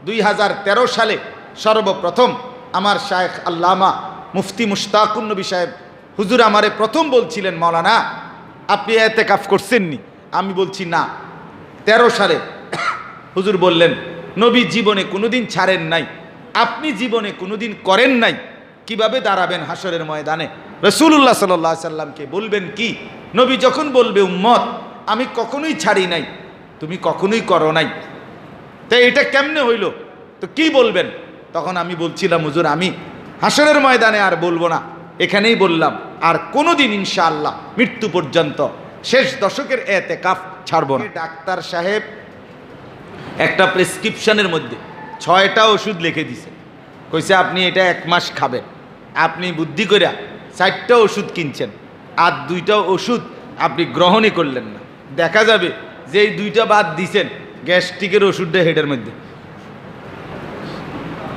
2013 সালে সর্বপ্রথম আমার শায়েখ আল্লামা মুফতি মুশতাকুন নবী সাহেব হুজুর আমারে প্রথম বলছিলেন, মাওলানা আপনি এতেকাফ করছেননি? আমি বলছি না। 13 সালে হুজুর বললেন, নবী জীবনে কোনোদিন ছাড়েন নাই, আপনি জীবনে কোনোদিন করেন নাই, কিভাবে দাঁড়াবেন হাসরের ময়দানে? রাসূলুল্লাহ সাল্লাল্লাহু আলাইহি সাল্লামকে বলবেন কি? নবী যখন বলবে উম্মত আমি কখনোই ছাড়ি নাই, তুমি কখনোই করো নাই, তাই এটা কেমনে হইল? তো কি বলবেন? তখন আমি বলছিলাম, হুজুর আমি হাসরের ময়দানে আর বলবো না, এখানেই বললাম, আর কোনোদিন ইনশাআল্লাহ মৃত্যু পর্যন্ত শেষ দশকের এতেকাফ ছাড়বো না। ডাক্তার সাহেব একটা প্রেসক্রিপশনের মধ্যে 6টা ওষুধ লিখে দিছে, কইছে আপনি এটা 1 মাস খাবেন। আপনি বুদ্ধি করে 4টা ওষুধ কিনছেন, আর 2টা ওষুধ আপনি গ্রহণই করলেন না। দেখা যাবে যে এই 2টা বাদ দিছেন, গ্যাস্ট্রিকের ওষুধটা হেডের মধ্যে,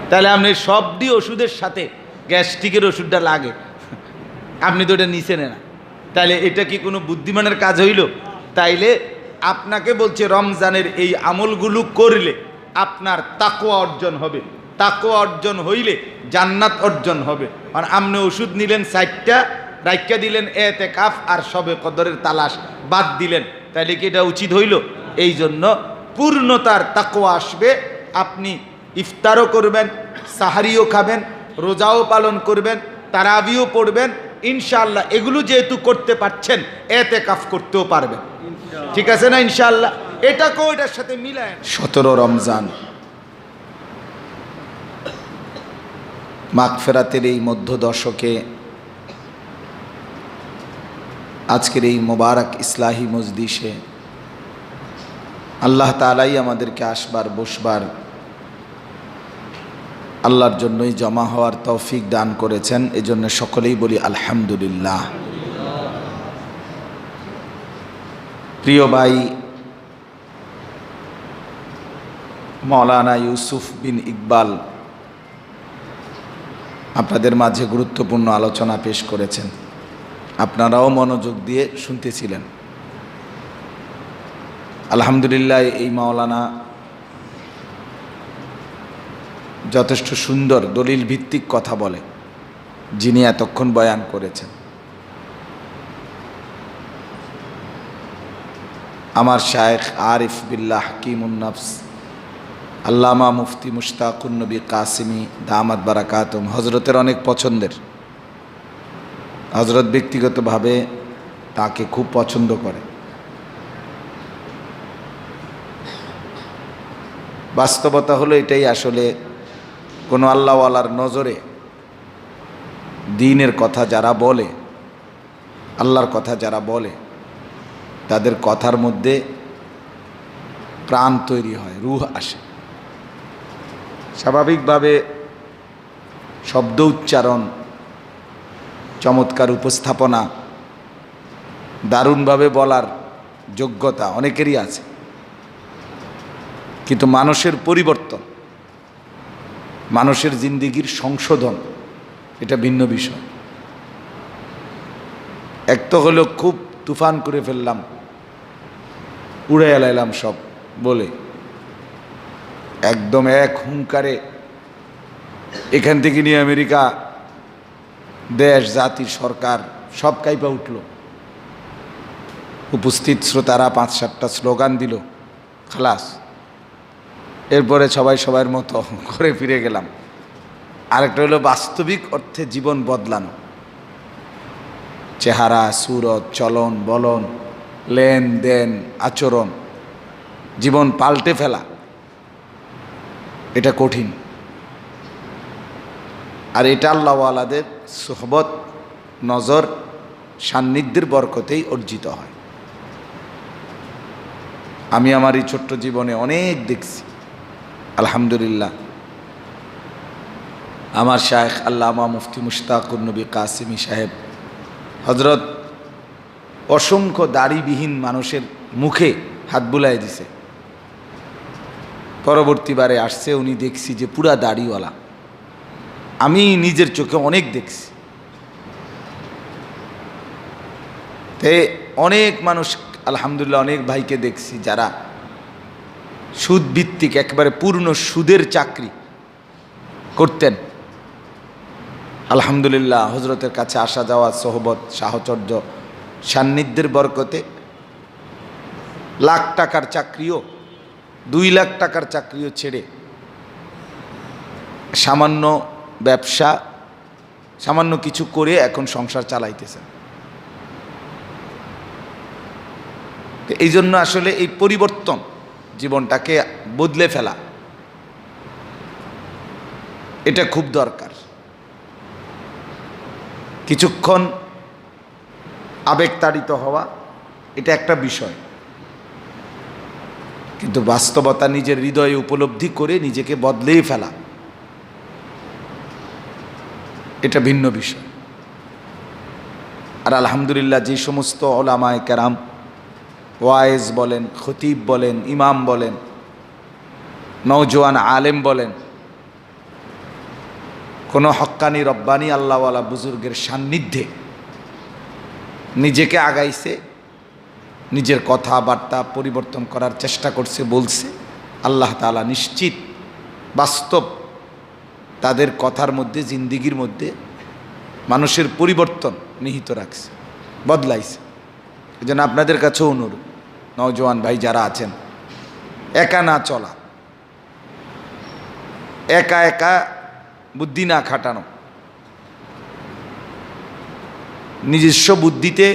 তাহলে আপনি সবটি ওষুধের সাথে গ্যাস্ট্রিকের ওষুধটা লাগে, আপনি তো এটা নিছেন না, তাইলে এটা কি কোনো বুদ্ধিমানের কাজ হইল? তাইলে আপনাকে বলছে রমজানের এই আমলগুলো করলে আপনার তাকওয়া অর্জন হবে, তাকওয়া অর্জন হইলে জান্নাত অর্জন হবে। আর আপনি ওষুধ নিলেন 4টা, রাইখা দিলেন এতেকাফ আর শবে কদরের তালাশ বাদ দিলেন, তাইলে কি এটা উচিত হইল? এই জন্য পূর্ণতার তাকওয়া আসবে, আপনি ইফতারও করবেন, সাহারিও খাবেন, রোজাও পালন করবেন, তারাবিও পড়বেন, ইনশাআল্লাহ এগুলো যেহেতু করতে পারছেন এতেকাফ করতেও পারবেন। ঠিক আছে না? ইনশাআল্লাহ এটাকেও এটার সাথে মিলায়। 17 রমজান মাগফিরাতের এই মধ্য দশকে আজকের এই মোবারক ইসলাহি মজলিসে আল্লাহ তাআলাই আমাদেরকে আসবার বসবার আল্লাহর জন্যই জমা হওয়ার তৌফিক দান করেছেন, এজন্য সকলেই বলি আলহামদুলিল্লাহ। প্রিয় ভাই মাওলানা ইউসুফ বিন ইকবাল আপনাদের মাঝে গুরুত্বপূর্ণ আলোচনা পেশ করেছেন, আপনারাও মনোযোগ দিয়ে শুনতেছিলেন। আলহামদুলিল্লাহ এই মাওলানা যথেষ্ট সুন্দর দলিল ভিত্তিক কথা বলে, যিনি এতক্ষণ বয়ান করেছেন। আমার শায়েখ আরিফ বিল্লাহ হাকিমুন নফস আল্লামা মুফতি মুশতাকুন নবী কাসিমি দামাত বারাকাতুম হজরতের অনেক পছন্দের, হজরত ব্যক্তিগতভাবে তাকে খুব পছন্দ করে। বাস্তবতা হলো এটাই, আসলে কোনো আল্লাহওয়ালার নজরে দ্বীনের কথা যারা বলে, আল্লাহর কথা যারা বলে, তাদের কথার মধ্যে প্রাণ তৈরি হয়, রূহ আসে। স্বাভাবিকভাবে শব্দ উচ্চারণ, চমৎকার উপস্থাপনা, দারুণভাবে বলার যোগ্যতা অনেকেরই আছে, কিন্তু মানুষের পরিবর্তন, মানুষের জিন্দিগির সংশোধন এটা ভিন্ন বিষয়। এক তো হলো খুব তুফান করে ফেললাম, উড়ে এলাইলাম সব বলে, একদম এক হুঙ্কারে এখান থেকে নিয়ে আমেরিকা, দেশ, জাতি, সরকার সব কাইপা উঠল। উপস্থিত শ্রোতারা 5-7টা স্লোগান দিল, খালাস, এরপরে সবাই সবার মতো ঘরে ফিরে গেলাম। আরেকটা হলো বাস্তবিক অর্থে জীবন বদলানো, চেহারা, সুরত, চলন বলন, লেনদেন, আচরণ, জীবন পাল্টে ফেলা, এটা কঠিন। আর এটা আল্লাহওয়ালাদের সুহবত, নজর, সান্নিধ্যের বরকতেই অর্জিত হয়। আমি আমার এই ছোট্ট জীবনে অনেক দেখছি, আলহামদুলিল্লাহ। আমার শায়েখ আল্লামা মুফতি মুশতাকুন নবী কাসিমি সাহেব হজরত অসংখ্য দাড়িবিহীন মানুষের মুখে হাত বুলাই দিছে। পরবর্তীবারে আসছে উনি, দেখছি যে পুরা দাড়িওয়ালা, আমি নিজের চোখে অনেক দেখছি। তে অনেক মানুষ, আলহামদুলিল্লাহ, অনেক ভাইকে দেখছি যারা সুদ ভিত্তিক একেবারে পূর্ণ সুদের চাকরি করতেন। আলহামদুলিল্লাহ হজরতের কাছে আসা যাওয়া, সোহবত, সাহচর্য, সান্নিধ্যের বরকতে লাখ টাকার চাকরিও, 2 লাখ টাকার চাকরিও ছেড়ে সামান্য ব্যবসা, সামান্য কিছু করে এখন সংসার চালাইতেছেন। এই জন্য আসলে এই পরিবর্তন, জীবনটাকে বদলে ফেলা, এটা খুব দরকার। কিছুক্ষণ আবেগতাড়িত হওয়া এটা একটা বিষয়, কিন্তু বাস্তবতা নিজের হৃদয়ে উপলব্ধি করে নিজেকে বদলেই ফেলা এটা ভিন্ন বিষয়। আর আলহামদুলিল্লাহ যে সমস্ত ওলামায়ে কেরাম, ওয়াইজ বলেন, খতিব বলেন, ইমাম বলেন, নওজোয়ান আলেম বলেন, কোনো হক্কানি রব্বানি আল্লাহওয়ালা বুজুর্গের সান্নিধ্যে নিজেকে আগাইছে, নিজের কথাবার্তা পরিবর্তন করার চেষ্টা করছে, বলছে, আল্লাহ তাআলা নিশ্চিত বাস্তব তাদের কথার মধ্যে, জিন্দিগির মধ্যে মানুষের পরিবর্তন নিহিত রাখছে, বদলাইছে। এই জন্য আপনাদের কাছেও অনুরোধ, নওজোয়ান ভাই যারা আছেন, একা না চলা, একা একা বুদ্ধি না খাটানো, নিজস্ব বুদ্ধিতে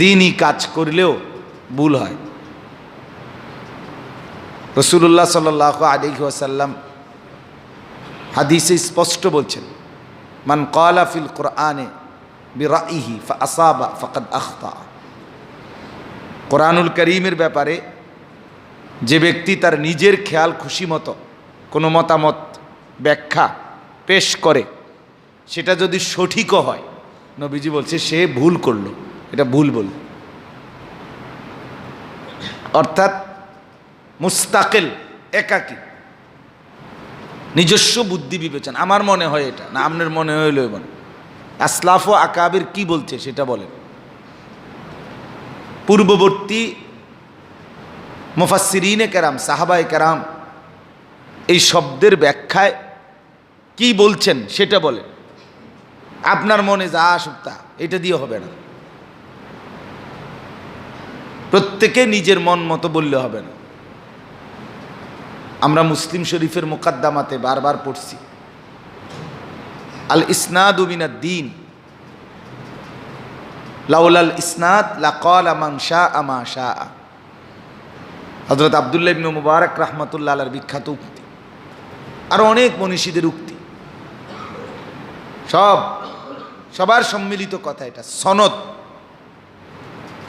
দিনই কাজ করলেও ভুল হয়। রাসূলুল্লাহ সাল্লাল্লাহু আলাইহি ওয়াসাল্লাম হাদিসে স্পষ্ট বলছেন, মান ক্বালা ফিল কুরআনে বিরাইহি ফাআসাবা ফাকাদ আখতা। কোরআনুল কারীমের ব্যাপারে যে ব্যক্তি তার নিজের খেয়াল খুশি মতো কোনো মতামত, ব্যাখ্যা পেশ করে, সেটা যদি সঠিকও হয়, নবীজি বলছে সে ভুল করলো, এটা ভুল বল। অর্থাৎ মুস্তাকিল, একাকী, নিজস্ব বুদ্ধি বিবেচনা, আমার মনে হয় এটা না, আপনার মনে হইল এবার আসলাফ ও আকাবির কি বলছে সেটা বলেন। পূর্ববর্তী মুফাসসিরিনে কেরাম, সাহাবায়ে কেরাম এই শব্দের ব্যাখ্যায় কি বলছেন সেটা বলেন। আপনার মনে যা আসুক তা, এটা দিয়ে হবে না। প্রত্যেকে নিজের মন মতো বললে হবে না। আমরা মুসলিম শরীফের মুকাদ্দামাতে বারবার পড়ছি, আল ইসনাদু মিনাদ দ্বীন, লাউলাল ইসনাদ লাকালা মান শাআ মা শাআ। হযরত আব্দুল্লাহ ইবনে মুবারক রাহমাতুল্লাহ আলাইহির বিখ্যাত উক্তি, আর অনেক মনীষীদের উক্তি, সবার সম্মিলিত কথা এটা। সনদ,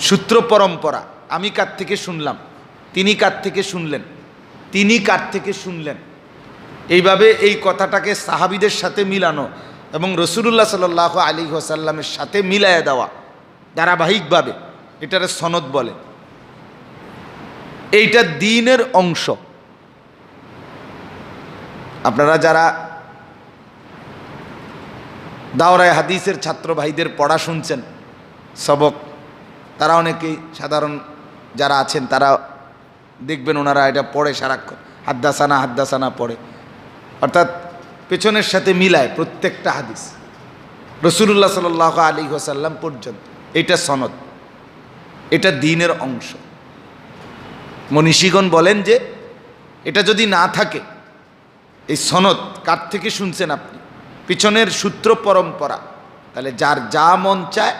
সূত্র পরম্পরা, আমি কার থেকে শুনলাম, তিনি কার থেকে শুনলেন, তিনি কার থেকে শুনলেন, এইভাবে এই কথাটাকে সাহাবীদের সাথে মিলানো এবং রাসূলুল্লাহ সাল্লাল্লাহু আলাইহি ওয়াসাল্লামের সাথে মিলায়া দেওয়া ধারাবাহিকভাবে, এটারে সনদ বলে। এইটা দ্বীনের অংশ। আপনারা যারা দাওরায়ে হাদিসের ছাত্র ভাইদের পড়া শুনছেন, সবক, তারা অনেকেই সাধারণ যারা আছেন তারা দেখবেন ওনারা এটা পড়ে সারাক্ষণ, হাদ্দাসানা হাদ্দাসানা পড়ে, অর্থাৎ পেছনের সাথে মিলায় প্রত্যেকটা হাদিস রাসূলুল্লাহ সাল্লাল্লাহু আলাইহি ওয়াসাল্লাম পর্যন্ত। এটা সনদ, এটা দ্বীনের অংশ। মনীষীগণ বলেন যে এটা যদি না থাকে, এই সনদ কার থেকে শুনছেন আপনি, পিছনের সূত্র পরম্পরা, তাহলে যার যা মন চায়,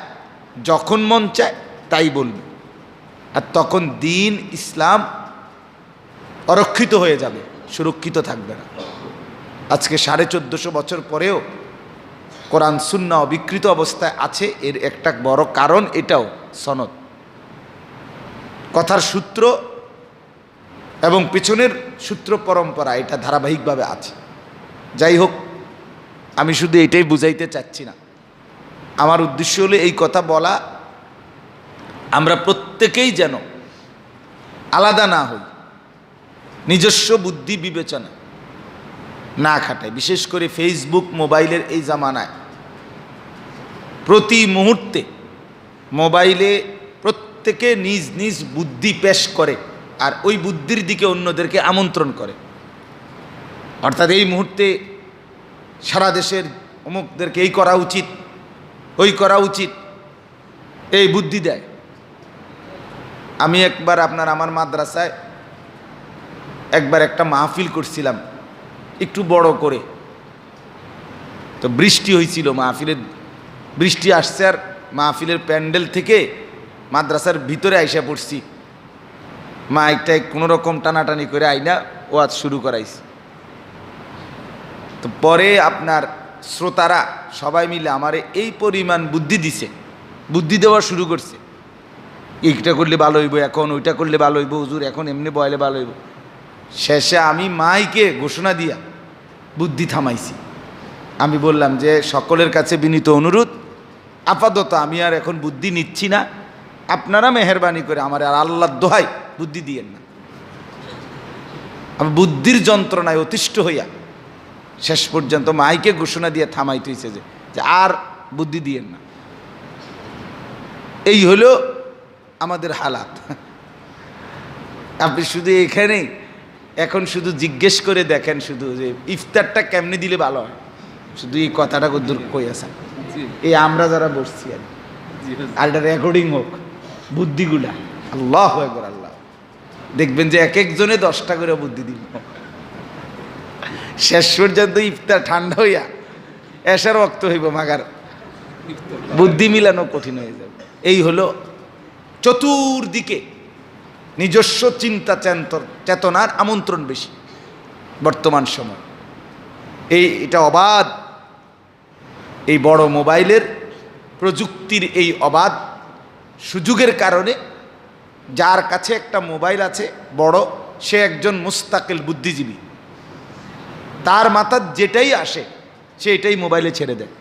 যখন মন চায় তাই বলবে, আর তখন দ্বীন ইসলাম অরক্ষিত হয়ে যাবে, সুরক্ষিত থাকবে না। আজকে 1450 বছর পরেও কোরআন সুন্নাহ অবিকৃত অবস্থায় আছে, এর একটা বড় কারণ এটাও সনদ, কথার সূত্র এবং পিছনের সূত্র পরম্পরা, এটা ধারাবাহিকভাবে আছে। যাই হোক, আমি শুধু এটাই বুঝাইতে চাচ্ছি না, আমার উদ্দেশ্য হলো এই কথা বলা, আমরা প্রত্যেকেই যেন আলাদা না হই, নিজস্ব বুদ্ধি বিবেচনা না খাটাই। বিশেষ করে ফেসবুক, মোবাইলের এই জামানায় প্রতি মুহূর্তে মোবাইলে প্রত্যেকে নিজ নিজ বুদ্ধি পেশ করে আর ওই বুদ্ধির দিকে অন্যদেরকে আমন্ত্রণ করে। অর্থাৎ এই মুহূর্তে সারা দেশের অমুকদেরকে এই করা উচিত, ওই করা উচিত, এই বুদ্ধি দেয়। আমি একবার আমার মাদ্রাসায় একবার একটা মাহফিল করছিলাম একটু বড় করে। তো বৃষ্টি হয়েছিল, মাহফিলের বৃষ্টি আসছে, আর মাহফিলের প্যান্ডেল থেকে মাদ্রাসার ভিতরে আইসা পড়ছি। মাইকটাই কোনো রকম টানাটানি করে আইনা ওয়াজ শুরু করাইছি। তো পরে শ্রোতারা সবাই মিলে আমারে এই পরিমাণ বুদ্ধি দিছে, বুদ্ধি দেওয়া শুরু করছে, এইটা করলে ভালো হইব, এখন ওইটা করলে ভালো হইব, হুজুর এখন এমনি বয়লে ভালো হইব। শেষে আমি মাইকে ঘোষণা দিয়া বুদ্ধি থামাইছি। আমি বললাম যে সকলের কাছে বিনীত অনুরোধ, আপাতত আমি আর এখন বুদ্ধি নিচ্ছি না, আপনারা মেহেরবানি করে আমার আর আল্লাহর দোহাই বুদ্ধি দিয়েন না। আমি বুদ্ধির যন্ত্রণায় অতিষ্ঠ হইয়া শেষ পর্যন্ত মাইকে ঘোষণা দিয়ে থামাইতে হয়েছে যে আর বুদ্ধি দিয়েন না। এই হলো আমাদের হালাত। আপনি শুধু এখানেই এখন শুধু জিজ্ঞেস করে দেখেন শুধু যে ইফতারটা কেমনে দিলে ভালো হয়, শুধু এই কথাটা দূর কই আসা। এই আমরা যারা বসছি আর এটা রেকর্ডিং হোক বুদ্ধিগুলা, আল্লাহু আকবার, আল্লাহ দেখবেন যে এক একজনে 10টা করে বুদ্ধি দিল। শেষ পর্যন্ত ইফতার ঠান্ডা হইয়া এসার রক্ত হইব, মাগার বুদ্ধি মিলানো কঠিন হয়ে যাবে। এই হলো চতুর্দিকে নিজস্ব চিন্তা চেতনার আমন্ত্রণ বেশি বর্তমান সময়। এটা অবাধ, এই বড় মোবাইলের প্রযুক্তির এই অবাধ সুযোগের কারণে যার কাছে একটা মোবাইল আছে বড়, সে একজন মুস্তাকিল বুদ্ধিজীবী। তার মাথার যেটাই আসে সে এটাই মোবাইলে ছেড়ে দেয়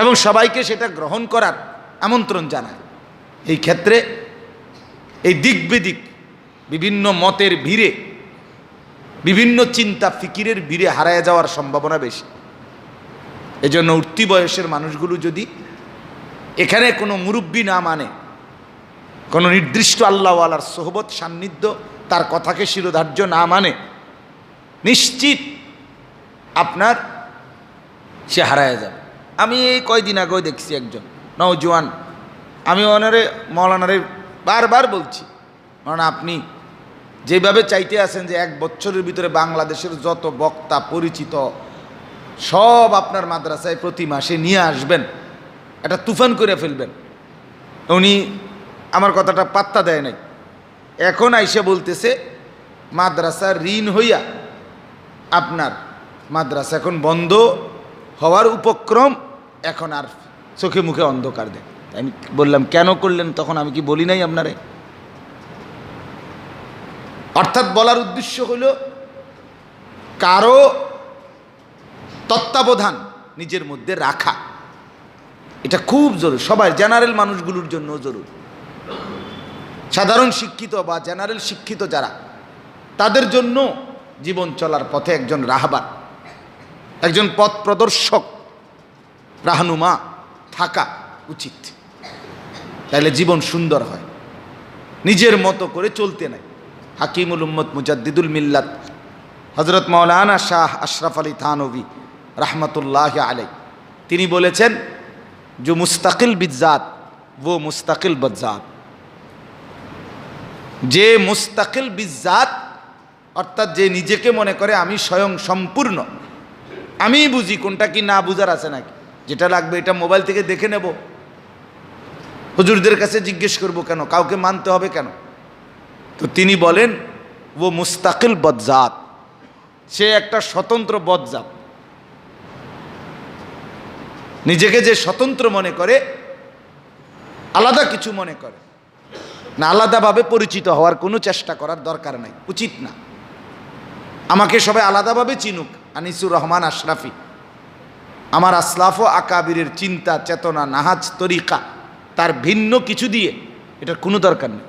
এবং সবাইকে সেটা গ্রহণ করার আমন্ত্রণ জানায়। এই ক্ষেত্রে এই দিক বেদিক বিভিন্ন মতের ভিড়ে, বিভিন্ন চিন্তা ফিকিরের ভিড়ে হারায় যাওয়ার সম্ভাবনা বেশি। এজন্য উঠতি বয়সের মানুষগুলো যদি এখানে কোনো মুরব্বী না মানে, কোনো নির্দিষ্ট আল্লাহওয়ালার সোহবত সান্নিধ্য তার কথাকে শিরোধার্য না মানে, নিশ্চিত সে হারায় যাবে। আমি এই কয়দিন আগেও দেখছি একজন নওজোয়ান, আমি মৌলানারে বারবার বলছি, কারণ আপনি যেভাবে চাইতে আছেন যে 1 বছরের ভিতরে বাংলাদেশের যত বক্তা পরিচিত সব আপনার মাদ্রাসায় প্রতি মাসে নিয়ে আসবেন, এটা তুফান করে ফেলবেন। উনি আমার কথাটা পাত্তা দেয় নাই। এখন আইসা বলতেছে মাদ্রাসা ঋণ হইয়া মাদ্রাসা এখন বন্ধ হওয়ার উপক্রম, এখন আর চোখে মুখে অন্ধকার দেয়। আমি বললাম কেন করলেন? তখন আমি কি বলি নাই আপনারে? অর্থাৎ বলার উদ্দেশ্য হল কারো তত্ত্বাবধান নিজের মধ্যে রাখা, এটা খুব জরুরি। সবাই জেনারেল মানুষগুলোর জন্য জরুরি। সাধারণ শিক্ষিত বা জেনারেল শিক্ষিত যারা, তাদের জন্য জীবন চলার পথে একজন রাহবার, একজন পথ প্রদর্শক, রাহনুমা থাকা উচিত। তাহলে জীবন সুন্দর হয়। নিজের মতো করে চলতে নাই। হাকিমুল উম্মত মুজাদ্দিদুল মিল্লাত হযরত মাওলানা শাহ আশরাফ আলী থানভী रहमतुल्लाह अलैह তিনি বলেছেন, जो मुस्तकिल बिज़ात वो मुस्तकिल बज़ात। যে মুস্তাকিল বিজাত অর্থাৎ যে নিজেকে মনে করে আমি স্বয়ং সম্পূর্ণ, আমি বুঝি, কোনটা কি না বুঝার আছে নাকি, যেটা লাগবে এটা মোবাইল থেকে দেখে নেব, হুজুরদের কাছে জিজ্ঞেস করব কেন, কাউকে মানতে হবে কেন? তো তিনি বলেন ও মুস্তাকিল বদজাত, সে একটা স্বতন্ত্র বদজাত। নিজেকে যে স্বতন্ত্র মনে করে, আলাদা কিছু মনে করে না, আলাদাভাবে পরিচিত হওয়ার কোনো চেষ্টা করার দরকার নাই, উচিত না। আমাকে সবাই আলাদাভাবে চিনুক, আনিসুর রহমান আশরাফি, আমার আসলাফ ও আকাবিরের চিন্তা চেতনা নাহাজ তরিকা তার ভিন্ন কিছু দিয়ে এটার কোনো দরকার নেই।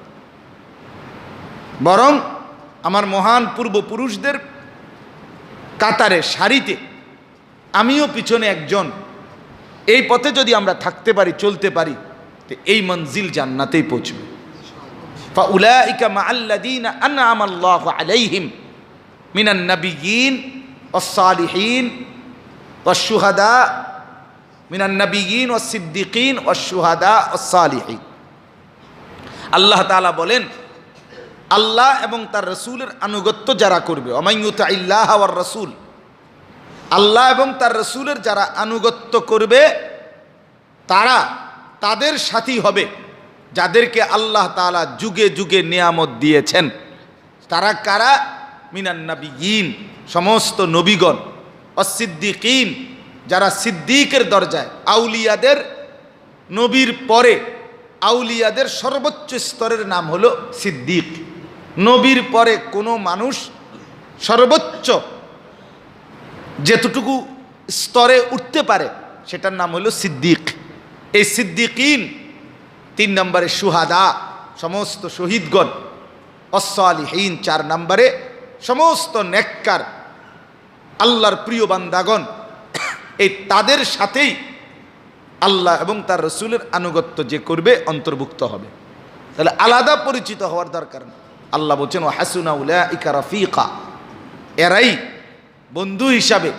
বরং আমার মহান পূর্বপুরুষদের কাতারে সারিতে আমিও পিছনে একজন, এই পথে যদি আমরা থাকতে পারি, চলতে পারি, তো এই মঞ্জিল জান্নাতেই পৌঁছবে। ফাউলাইকা মাআল্লাযীনা আনআমা আল্লাহু আলাইহিম মিনান নাবিয়্যিন ওয়াস-সালিহিন ওয়াশ-শুহাদা মিনান নাবিয়্যিন ওয়াস-সিদ্দিকিন ওয়াশ-শুহাদা ওয়াস-সালিহিন। আল্লাহ তাআলা বলেন, আল্লাহ এবং তার রসুলের আনুগত্য যারা করবে, ওয়া মান ইউতিইল্লাহ ওয়ার রাসূল, আল্লাহ এবং তার রসুলের যারা আনুগত্য করবে তারা তাদের সাথী হবে যাদেরকে আল্লাহ তাআলা যুগে যুগে নিয়ামত দিয়েছেন। তারা কারা? মিনান নাবিয়্যিন, সমস্ত নবীগণ, অস-সিদ্দিকিন, যারা সিদ্দিকের দরজায়, আউলিয়াদের, নবীর পরে আউলিয়াদের সর্বোচ্চ স্তরের নাম হলো সিদ্দিক। নবীর পরে কোনো মানুষ সর্বোচ্চ যেতটুকু স্তরে উঠতে পারে সেটার নাম হলো সিদ্দিক। এই সিদ্দিকিন 3 নম্বরে শুহাদা, সমস্ত শহীদগণ, অস-সালিহিন 4 নম্বরে সমস্ত নেককার আল্লাহর প্রিয় বান্দাগণ। এই তাদের সাথেই আল্লাহ এবং তার রসুলের আনুগত্য যে করবে অন্তর্ভুক্ত হবে। তাহলে আলাদা পরিচিত হওয়ার দরকার নেই। আল্লাহ বলছেন ওয়া হাসুনা উলাইকা রাফিকা, এরাই বন্ধু হিসাবে,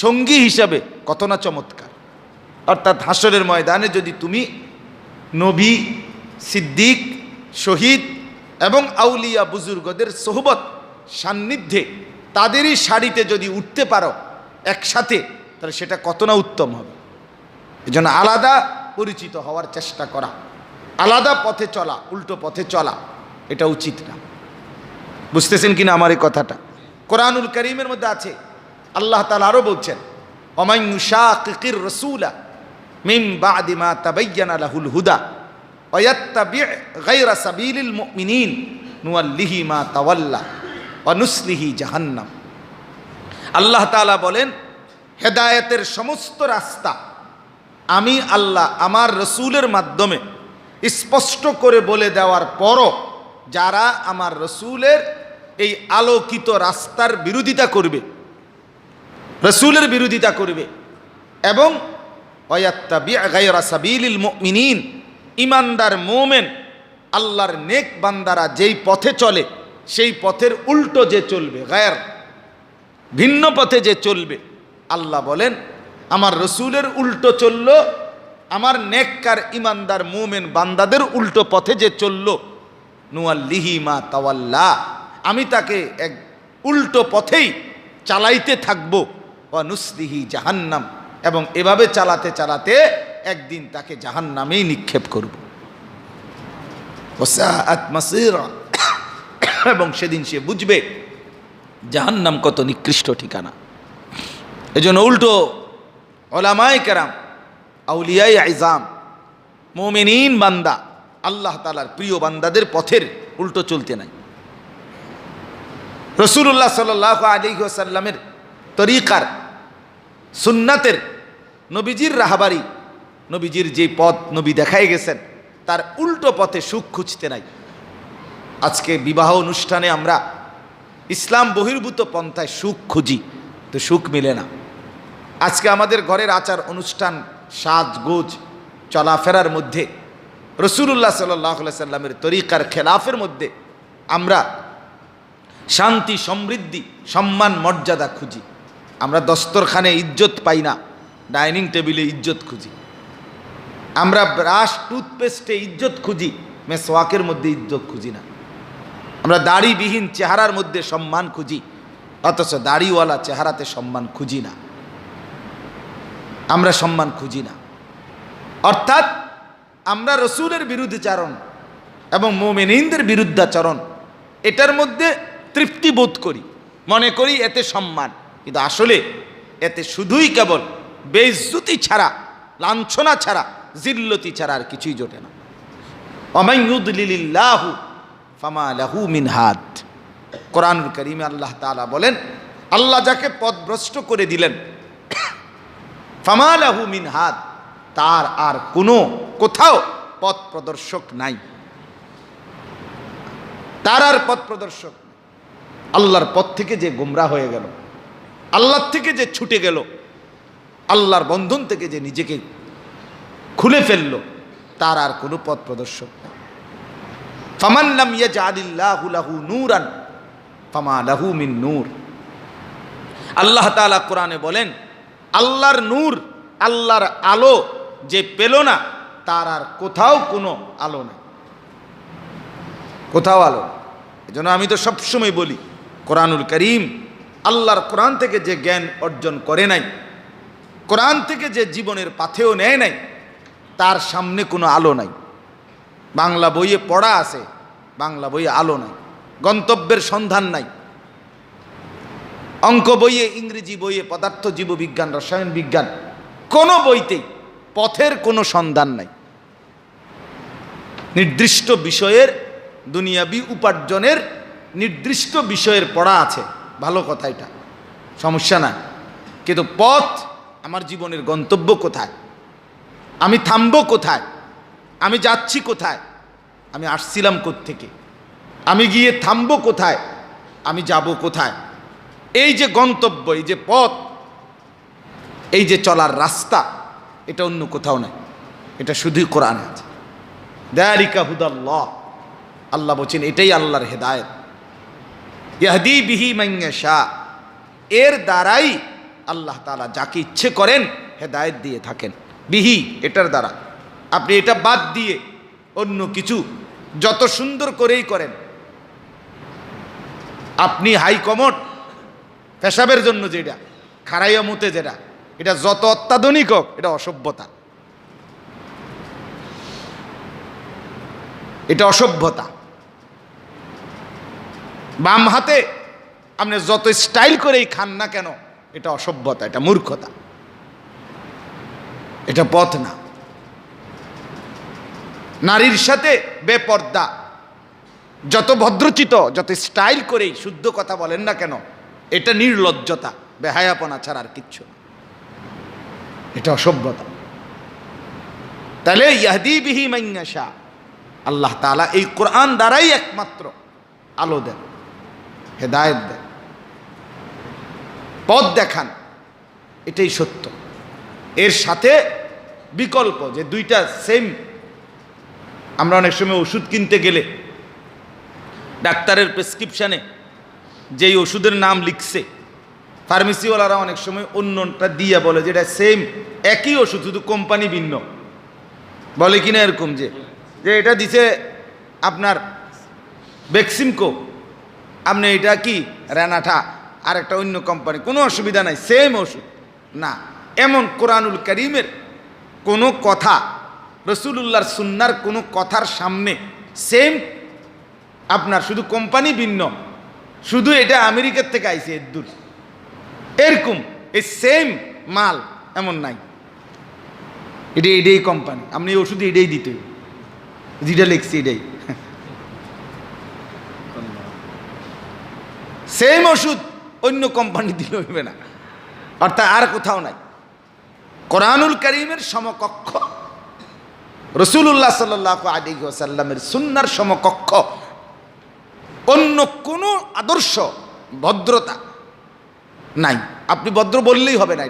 সঙ্গী হিসাবে কত না চমৎকার। অর্থাৎ হাসরের ময়দানে যদি তুমি নবী, সিদ্দিক, শহীদ এবং আউলিয়া বুজুর্গদের সোহবত সান্নিধ্যে তাদেরই সারিতে যদি উঠতে পারো একসাথে, তাহলে সেটা কত না উত্তম হবে। এজন্য আলাদা পরিচিত হওয়ার চেষ্টা করা, আলাদা পথে চলা, উল্টো পথে চলা, এটা উচিত না। বুঝতেছেন কিনা আমার এই কথাটা? কোরআনুল কারীমের মধ্যে আছে, আল্লাহ তাআলা আরও বলছেন, ওমান ইউশাকিকির রাসূলা মিন বাদি মা তাবায়্যানা লাহুল হুদা ওয়া ইয়াত্তাবি' গায়রা সাবিলিল মুমিনিন নুওয়াল্লিহি মা তাওয়াল্লা ওয়া নুসলিহি জাহান্নাম। আল্লাহ তাআলা বলেন, হেদায়েতের সমস্ত রাস্তা আমি আল্লাহ আমার রসুলের মাধ্যমে স্পষ্ট করে বলে দেওয়ার পরও যারা আমার রসুলের এই আলোকিত রাস্তার বিরোধিতা করবে, রসুলের বিরোধিতা করবে এবং ওয়াত্তাবি' গায়রা সাবিলিল মুমিনিন, ইমানদার মোমেন আল্লাহর নেক বান্দারা যেই পথে চলে সেই পথের উল্টো যে চলবে, গায়র ভিন্ন পথে যে চলবে, আল্লাহ বলেন আমার রসুলের উল্টো চলল, আমার নেককার ইমানদার মোমেন বান্দাদের উল্টো পথে যে চলল, নুওয়াল্লিহি মা তাওয়াল্লা, আমি তাকে এক উল্টো পথেই চালাইতে থাকব, ওয়া নুসলিহি জাহান্নাম, এবং এভাবে চালাতে চালাতে একদিন তাকে জাহান্নামেই নিক্ষেপ করব। ওয়াসাআত মাসীরা, এবং সেদিন সে বুঝবে জাহান্নাম কত নিকৃষ্ট ঠিকানা। এজন্য উল্টো উলামায়ে কেরাম, আউলিয়ায়ে আযম, মুমিনিন বান্দা, আল্লাহ তাআলার প্রিয় বান্দাদের পথের উল্টো চলতে নাই। রাসূলুল্লাহ সাল্লাল্লাহু আলাইহি ওয়াসাল্লামের তরিকার, সুন্নাতের, নবীজির রাহবারি, নবীজির যে পথ নবী দেখাই গেছেন তার উল্টো পথে সুখ খুঁজতে নাই। আজকে বিবাহ অনুষ্ঠানে আমরা ইসলাম বহির্ভূত পন্থায় সুখ খুঁজি, তো সুখ মিলে না। আজকে আমাদের ঘরের আচার অনুষ্ঠান, সাজগোজ, চলাফেরার মধ্যে রাসূলুল্লাহ সাল্লাল্লাহু আলাইহি সাল্লামের তরিকার খেলাফের মধ্যে আমরা শান্তি, সমৃদ্ধি, সম্মান, মর্যাদা খুঁজি। আমরা দস্তরখানে ইজ্জত পাই না, ডাইনিং টেবিলে ইজ্জত খুঁজি। আমরা ব্রাশ, টুথপেস্টে ইজ্জত খুঁজি, মেসওয়াকের মধ্যে ইজ্জত খুঁজি না। আমরা দাড়িবিহীন চেহারার মধ্যে সম্মান খুঁজি, অথচ দাড়িওয়ালা চেহারাতে সম্মান খুঁজি না। আমরা সম্মান খুঁজি না, অর্থাৎ আমরা রসুলের বিরুদ্ধাচরণ এবং মুমিনিনদের বিরুদ্ধাচরণ এটার মধ্যে তৃপ্তি বোধ করি, মনে করি এতে সম্মান, কিন্তু আসলে এতে শুধুই কেবল বেইজ্জতি ছাড়া, লাঞ্ছনা ছাড়া, জিল্লতি ছাড়া আর কিছুই জোটে না। ওয়া মান ইউদ্লিলিল্লাহু ফামা লাহু মিন হাদ। কোরআনুল কারীমে আল্লাহ তাআলা বলেন, আল্লাহ যাকে পথভ্রষ্ট করে দিলেন, ফামা লাহু মিন হাদ, তার আর কোনো কোথাও পথ প্রদর্শক নাই, তার আর পথ প্রদর্শক। আল্লাহর পথ থেকে যে গোমরা হয়ে গেল, আল্লাহর থেকে যে ছুটে গেল, আল্লাহর বন্ধন থেকে যে নিজেকে খুলে ফেলল, তার আর কোনো পথ প্রদর্শক নেই। ফামান লাম ইয়াজআলিল্লাহু লাহু নূরান ফামা লাহু মিন নূর। আল্লাহ তাআলা কোরআনে বলেন, আল্লাহর নূর, আল্লাহর আলো যে পেল না, তার আর কোথাও কোনো আলো নেই, কোথাও আলো। এজন্য আমি তো সবসময় বলি, কোরআনুল কারীম, আল্লাহর কোরআন থেকে যে জ্ঞান অর্জন করে নাই, কোরআন থেকে যে জীবনের পাথেও নেয় নাই, তার সামনে কোনো আলো নাই। বাংলা বইয়ে পড়া আছে, বাংলা বইয়ে আলো নাই, গন্তব্যের সন্ধান নাই। অঙ্ক বইয়ে, ইংরেজি বইয়ে, পদার্থ জীববিজ্ঞান, রসায়ন বিজ্ঞান, কোনো বইতেই পথের কোনো সন্ধান নাই। নির্দিষ্ট বিষয়ের, দুনিয়াবি উপার্জনের নির্দিষ্ট বিষয়ের পড়া আছে, ভালো কথা, এটা সমস্যা না। কিন্তু পথ, আমার জীবনের গন্তব্য কোথায়, আমি থামবো কোথায়, আমি যাচ্ছি কোথায়, আমি আসছিলাম কোত্থেকে, আমি গিয়ে থামবো কোথায়, আমি যাব কোথায়, এই যে গন্তব্য, এই যে পথ, এই যে চলার রাস্তা, এটা অন্য কোথাও নাই, এটা শুধুই কোরআনে আছে। যালিকা হুদাল্লাহ, আল্লাহ বলছেন এটাই আল্লাহর হেদায়েত। ইয়াহদি বিহি মান ইয়াশা, এর দ্বারাই আল্লাহ তাআলা যাকে ইচ্ছে করেন হেদায়েত দিয়ে থাকেন। বিহি, এটার দ্বারা। আপনি এটা বাদ দিয়ে অন্য কিছু যত সুন্দর করেই করেন, আপনি হাই কমোড পেশাবের জন্য যেটা খাড়াইয়া মুতে, যেটা এটা যত অত্যাধুনিক হোক, এটা অসভ্যতা, এটা অসভ্যতা। বাম হাতে আপনি যত স্টাইল করেই খান না কেন, এটা অসভ্যতা, এটা মূর্খতা, এটা পথ না। নারীর সাথে বেপর্দা, যত ভদ্রচিত, যত স্টাইল করেই শুদ্ধ কথা বলেন না কেন, এটা নির্লজ্জতা, বেহায়াপনা ছাড়া আর কিচ্ছু না, এটা অসভ্যতা। তাহলে ইয়াহদি বিহি মান ইয়াশা, আল্লাহ তাআলা এই কোরআন দ্বারাই একমাত্র আলো দেন, হেদায়েত দেন, পথ দেখান, এটাই সত্য। এর সাথে বিকল্প যে দুইটা সেম। আমরা অনেক সময় ওষুধ কিনতে গেলে ডাক্তারের প্রেসক্রিপশানে যেই ওষুধের নাম লিখছে, ফার্মেসিওয়ালারা অনেক সময় অন্যটা দিয়ে বলে যে এটা সেম, একই ওষুধ, শুধু কোম্পানি ভিন্ন। বলে কিনা এরকম যে এটা দিছে আপনার বেক্সিমকো, আপনি এটা কি রেনাটা, আর একটা অন্য কোম্পানি, কোনো অসুবিধা নাই, সেম ওষুধ না। এমন কোরআনুল কারীমের কোনো কথা, রাসূলুল্লাহর সুন্নাহর কোনো কথার সামনে সেম, আপনার শুধু কোম্পানি ভিন্ন, শুধু এটা আমেরিকার থেকে আইছে এর দূর, এরকম এই সেম মাল এমন নাই। এটা এটাই কোম্পানি, আপনি এই ওষুধ এটাই দিতে, যেটা লিখছি এটাই সেম ওষুধ, অন্য কোম্পানি দিলে হইবে না, অর্থাৎ আর কোথাও নাই। কোরআনুল কারীমের সমকক্ষ, রাসূলুল্লাহ সাল্লাল্লাহু আলাইহি ওয়াসাল্লামের সুন্নাহর সমকক্ষ অন্য কোনো আদর্শ, ভদ্রতা নাই। আপনি ভদ্র বললেই হবে না,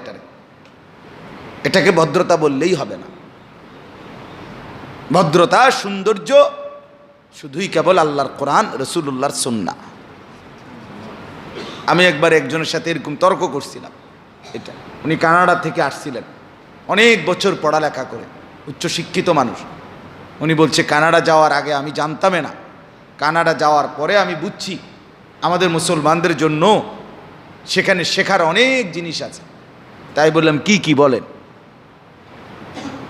এটাকে ভদ্রতা বললেই হবে না। ভদ্রতা, সৌন্দর্য শুধুই কেবল আল্লাহর কোরআন, রাসূলুল্লাহর সুন্নাহ। আমি একবার একজনের সাথে এরকম তর্ক করছিলাম, এটা উনি কানাডা থেকে আসছিলেন, অনেক বছর পড়ালেখা করে, উচ্চশিক্ষিত মানুষ। উনি বলছে কানাডা যাওয়ার আগে আমি জানতামই না, কানাডা যাওয়ার পরে আমি বুঝছি আমাদের মুসলমানদের জন্য সেখানে শেখার অনেক জিনিস আছে। তাই বললাম কি কি বলেন,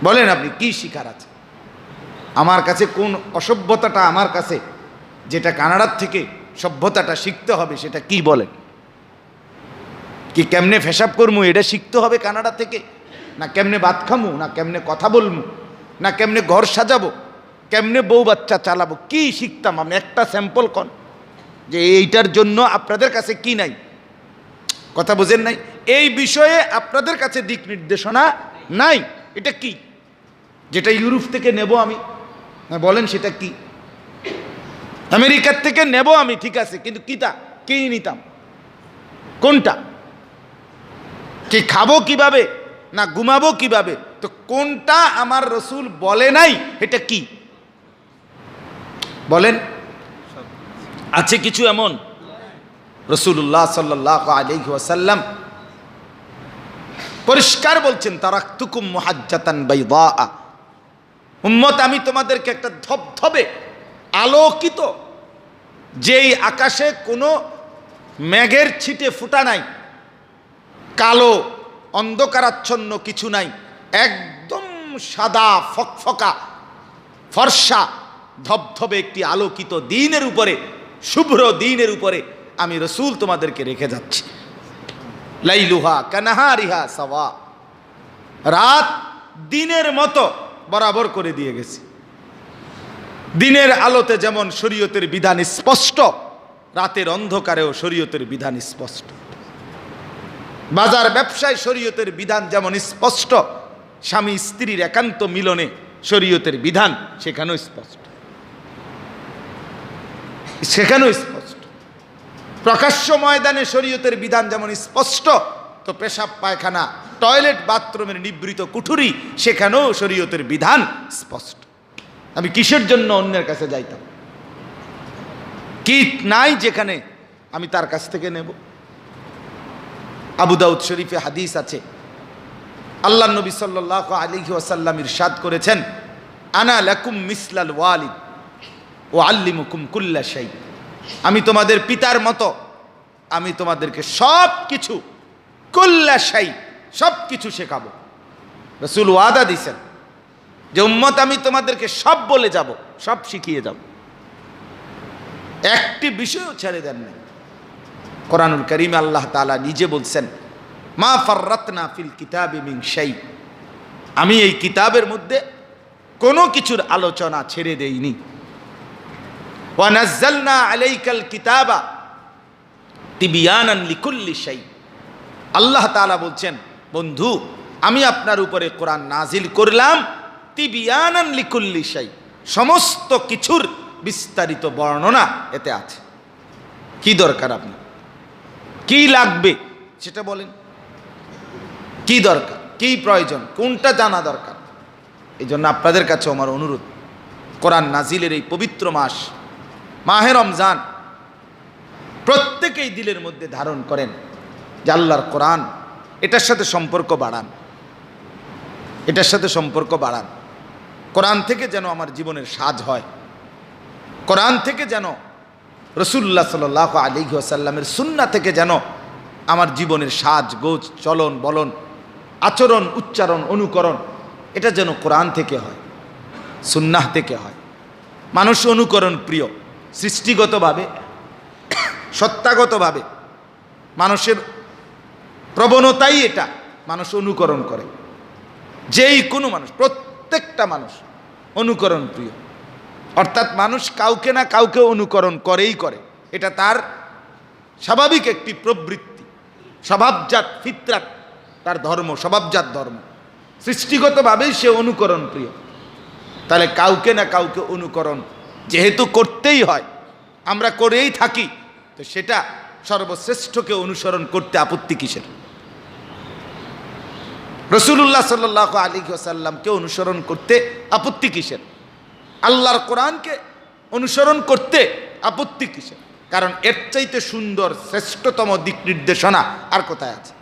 বলেন আপনি কি শিখার আছে আমার কাছে, কোন অসভ্যতাটা আমার কাছে, যেটা কানাডার থেকে সভ্যতাটা শিখতে হবে, সেটা কি বলেন। কি কেমনে ফেসাব করমু এটা শিখতে হবে কানাডা থেকে, না কেমনে ভাত খামু, না কেমনে কথা বলমু, না কেমনে ঘর সাজাবো, কেমনে বউ বাচ্চা চালাবো, কি শিখতাম আমি? একটা স্যাম্পল কন যে এইটার জন্য আপনাদের কাছে কি নাই, কথা বোঝেন নাই? এই বিষয়ে আপনাদের কাছে দিক নির্দেশনা নাই। এটা কি যেটা ইউরোপ থেকে নেব আমি, বলেন সেটা কি? আমেরিকার থেকে নেব আমি, ঠিক আছে, কিন্তু কিটা কি নিতাম, কোনটা? কি খাবো কিভাবে, না ঘুমাবো কিভাবে, তো কোনটা আমার রসুল বলে নাই, এটা কি? বলেন আছে কিছু এমন? রাসূলুল্লাহ সাল্লাল্লাহু আলাইহি ওয়াসাল্লাম পরিষ্কার বলছেন, তারাকতুকুম মুহাজ্জাতান বাইদা, উম্মত আমি তোমাদেরকে একটা ধবধবে আলোকিত, যেই আকাশে কোনো মেঘের ছিটে ফুটা নাই, কালো অন্ধকারাচ্ছন্ন কিছু নাই, একদম সাদা ফকফকা ফর্সা ধবধবে একটি আলোকিত দিনের উপরে, শুভ্র দিনের উপরে আমি রসুল তোমাদেরকে রেখে যাচ্ছি। লাইলুহা কানাহারিহা সাওয়া, রাত দিনের মতো বরাবর করে দিয়ে গেছি। দিনের আলোতে যেমন শরীয়তের বিধান স্পষ্ট, রাতের অন্ধকারেও শরীয়তের বিধান স্পষ্ট। বাজার ব্যবসায় শরীয়তের বিধান যেমন স্পষ্ট, স্বামী স্ত্রীর একান্ত মিলনে শরীয়তের বিধান সেখানেও স্পষ্ট, সেখানেও স্পষ্ট। প্রকাশ্য ময়দানে শরীয়তের বিধান যেমন স্পষ্ট, তো পেশাব পায়খানা টয়লেট বাথরুমের নিবৃত কুঠুরি সেখানেও শরীয়তের বিধান স্পষ্ট। আমি কিসের জন্য অন্যের কাছে যাইতাম? কিট নাই যেখানে আমি তার কাছ থেকে নেব। আবু দাউদ শরীফে হাদিস আছে, আল্লাহ নবী সাল্লাল্লাহু আলাইহি ওয়াসাল্লাম ইরশাদ করেছেন, আনা লাকুম মিসলাল ওয়ালিদ ওয়া আল্লিমুকুম কুল্লা শাই, আমি তোমাদের পিতার মতো, আমি তোমাদেরকে সব কিছু, কুল্লা শাই, সব কিছু শেখাবো। রাসূল ওয়াদা দিয়েছেন যে উম্মত আমি তোমাদেরকে সব বলে যাব, সব শিখিয়ে যাব, একটি বিষয়ও ছেড়ে দেন না। কোরআনুল কারীমে আল্লাহ তাআলা নিজে বলছেন, মা ফাররাতনা ফিল কিতাবি মিন শাই, আমি এই কিতাবের মধ্যে কোনো কিছুর আলোচনা ছেড়ে দেইনি। ওয়া নাযালনা আলাইকাল কিতাবা তিবয়ানান লিকুল্লি শাই, আল্লাহ তাআলা বলছেন, বন্ধু আমি আপনার উপরে কোরআন নাজিল করলাম তিবয়ানান লিকুল্লি শাই, সমস্ত কিছুর বিস্তারিত বর্ণনা এতে আছে। কি দরকার আপনার, কি লাগবে সেটা বলেন, কি দরকার, কি প্রয়োজন, কোনটা জানা দরকার। এই জন্য আপনাদের কাছে আমার অনুরোধ, কোরআন নাজিলের এই পবিত্র মাস মাহে রমজান প্রত্যেকেই দিলের মধ্যে ধারণ করেন যে আল্লাহর কোরআন, এটার সাথে সম্পর্ক বাড়ান, এটার সাথে সম্পর্ক বাড়ান। কোরআন থেকে যেন আমার জীবনের সাজ হয়, কোরআন থেকে যেন রাসূলুল্লাহ সাল্লাল্লাহু আলাইহি ওয়াসাল্লামের সুন্নাহ থেকে যেন আমার জীবনের সাজ গোজ চলন বলন আচরণ উচ্চারণ অনুকরণ এটা যেন কোরআন থেকে হয়, সুন্নাহ থেকে হয়। মানুষ অনুকরণ প্রিয়, সৃষ্টিগতভাবে সত্তাগতভাবে মানুষের প্রবণতাই এটা, মানুষ অনুকরণ করে। যেই কোনো মানুষ, প্রত্যেকটা মানুষ অনুকরণ প্রিয়, অর্থাৎ মানুষ কাউকে না কাউকে অনুকরণ করেই করে, এটা তার স্বাভাবিক একটি প্রবৃত্তি, স্বভাবজাত ফিতরাত, তার ধর্ম, স্বভাবজাত ধর্ম, সৃষ্টিগতভাবেই সে অনুকরণ প্রিয়। তাহলে কাউকে না কাউকে অনুকরণ যেহেতু করতেই হয়, আমরা করেই থাকি, তো সেটা সর্বশ্রেষ্ঠকে অনুসরণ করতে আপত্তি কিসের? রাসূলুল্লাহ সাল্লাল্লাহু আলাইহি ওয়াসাল্লামকে অনুসরণ করতে আপত্তি কিসের? আল্লাহর কোরআনকে অনুসরণ করতে আপত্তি কিসের? কারণ এর চাইতে সুন্দর শ্রেষ্ঠতম দিক নির্দেশনা আর কোথায় আছে?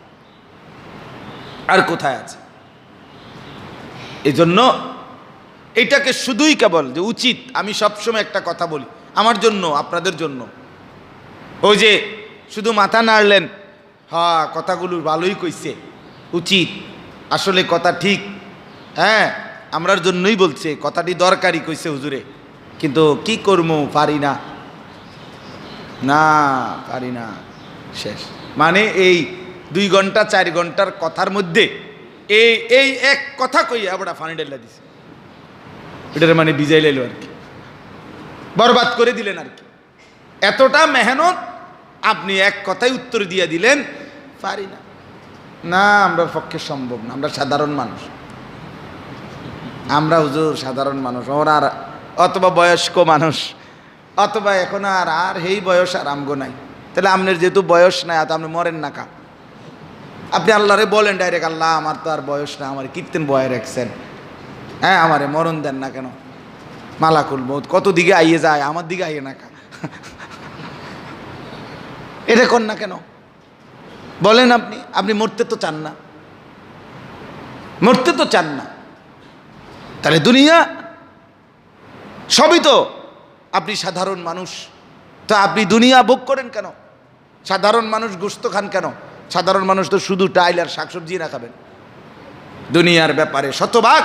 আর কোথায় আছে? এজন্য এটাকে শুধুই কেবল যে উচিত, আমি সবসময় একটা কথা বলি আমার জন্য আপনাদের জন্য, ওই যে শুধু মাথা নাড়লেন, হ্যাঁ কথাগুলো ভালোই কইছে, উচিত, আসলে কথা ঠিক, হ্যাঁ আমরার জন্যই বলছে, কথাটি দরকারি কইছে হুজুরে, কিন্তু কি করবো পারি না, না পারি না, শেষ। মানে এই 2 ঘন্টা 4 ঘন্টার কথার মধ্যে এই এই এক কথা কইয়া বড়া ফানি ডাইলা দিছে, এটার মানে বিজাই লাইল আর কি, বরবাদ করে দিলেন আর কি। এতটা মেহনত আপনি এক কথায় উত্তর দিয়ে দিলেন, পারি না, না আমরা পক্ষে সম্ভব না, আমরা সাধারণ মানুষ, আমরা হুজুর সাধারণ মানুষ, ওরা আর অথবা বয়স্ক মানুষ, অথবা এখন আর আর এই বয়স আর আমগো নাই। তাহলে আপনার যেহেতু বয়স নাই, তো আপনি মরেন না কা? আপনি আল্লাহরে বলেন ডাইরেক্ট, আল্লাহ আমার তো আর বয়স না, আমার কীর্তন বয়ে রাখছেন, হ্যাঁ আমারে মরণ দেন না কেন? মালাকুল মউত কত দিকে আইয়ে যায়, আমার দিকে আইয়ে না কা এটা কর না কেন বলেন? আপনি মরতে তো চান না, মরতে তো চান না, তাহলে দুনিয়া সবই তো, আপনি সাধারণ মানুষ, তো আপনি দুনিয়া ভোগ করেন কেন? সাধারণ মানুষ গোশত খান কেন? সাধারণ মানুষ তো শুধু ডাইল আর শাকসবজি না খাবেন। দুনিয়ার ব্যাপারে শতভাগ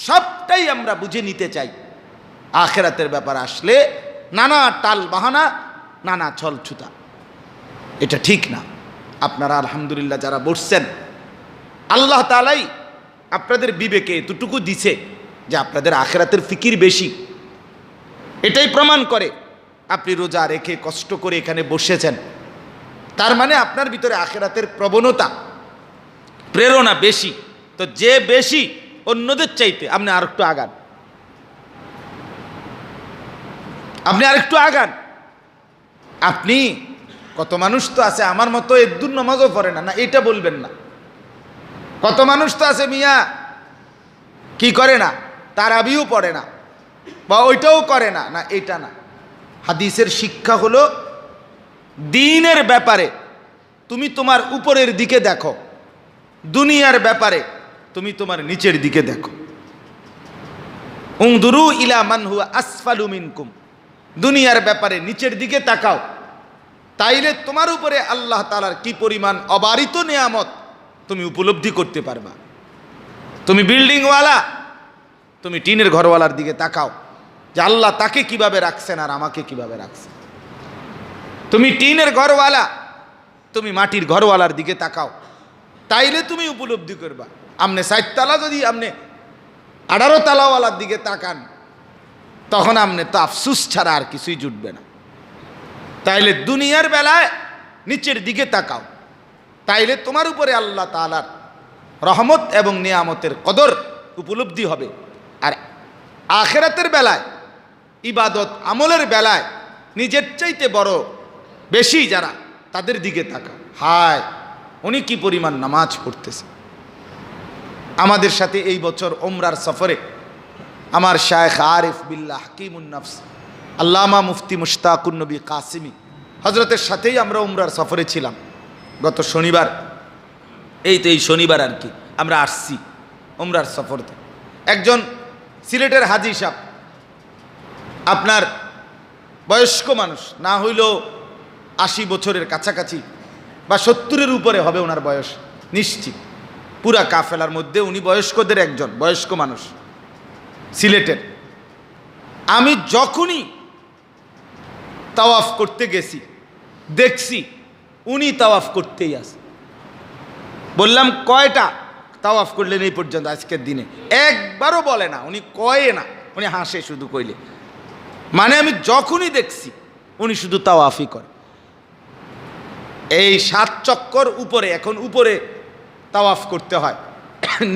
সবটাই আমরা বুঝে নিতে চাই। আখেরাতের ব্যাপার আসলে নানা টাল বাহানা, নানা ছলছুতা, এটা ঠিক না। আপনারা আলহামদুলিল্লাহ যারা বসছেন, আল্লাহ তাআলাই আপনাদের বিবেকে এতটুকু দিছে যে আপনাদের আখেরাতের ফিকির বেশি। এটাই প্রমাণ করে আপনি রোজা রেখে কষ্ট করে এখানে বসেছেন, তার মানে আপনার ভিতরে আখেরাতের প্রবণতা, প্রেরণা বেশি। তো যে বেশি অন্যদের চাইতে আপনি আরেকটু আগান, আপনি আরেকটু আগান। আপনি কত মানুষ তো আছে আমার মতো এদ্দুর নামাজও পড়ে না, না এটা বলবেন না। কত মানুষ তো আছে মিয়া কি করে না, তারাবিও পড়ে না বা ওইটাও করে না, না এটা না। হাদিসের শিক্ষা হলো দ্বীনের ব্যাপারে তুমি তোমার উপরের দিকে দেখো, দুনিয়ার ব্যাপারে তুমি তোমার নিচের দিকে দেখো। উনদুরু ইলা মান হুয়া আসফালু মিনকুম, দুনিয়ার ব্যাপারে নিচের দিকে তাকাও, তাইলে তোমার উপরে আল্লাহ তাআলার কি পরিমাণ অবারিত নিয়ামত তুমি উপলব্ধি করতে পারবা। তুমি বিল্ডিংওয়ালা, তুমি টিনের ঘরওয়ালার দিকে তাকাও যে আল্লাহ তাকে কিভাবে রাখছেন আর আমাকে কিভাবে রাখছেন। তুমি টিনের ঘরওয়ালা, তুমি মাটির ঘরওয়ালার দিকে তাকাও, তাইলে তুমি উপলব্ধি করবা। আমনে ৬০ তালা যদি আপনি ১৮ তালাওয়ালার দিকে তাকান, তখন আপনি তো আফসুস ছাড়া আর কিছুই জুটবে না। তাইলে দুনিয়ার বেলায় নিচের দিকে তাকাও, তাইলে তোমার উপরে আল্লাহ তাআলার রহমত এবং নিয়ামতের কদর উপলব্ধি হবে। আর আখেরাতের বেলায়, ইবাদত আমলের বেলায় নিজের চাইতে বড় বেশি যারা, তাদের দিকে তাকাও। হায় উনি কি পরিমাণ নামাজ পড়তেছে। আমাদের সাথে এই বছর ওমরার সফরে আমার শায়েখ আরিফ বিল্লাহ হাকিমুন নফস আল্লামা মুফতি মুশতাকুন নবী কাসিমি হজরতের সাথেই আমরা ওমরার সফরে ছিলাম গত শনিবার। এই তো এই শনিবার আর কি আমরা আসছি ওমরার সফরতে। একজন সিলেটের হাজী সাহেব, আপনার বয়স্ক মানুষ, না হইলেও ৮০ বছরের কাছাকাছি বা ৭০-এর উপরে হবে ওনার বয়স নিশ্চিত। পুরা কাফেলার মধ্যে উনি বয়স্কদের একজন, বয়স্ক মানুষ সিলেটের। আমি যখনই তাওয়াফ করতে গেছি দেখছি উনি তাওয়াফ করতেই আছে। বললাম কয়টা তাওয়াফ করলেন এই পর্যন্ত আজকের দিনে? একবারও বলে না, উনি কয়ে না, উনি হাসে শুধু কইলে। মানে আমি যখনই দেখছি উনি শুধু তাওয়াফই করে। এই ৭ চক্কর উপরে, এখন উপরে তাওয়াফ করতে হয়,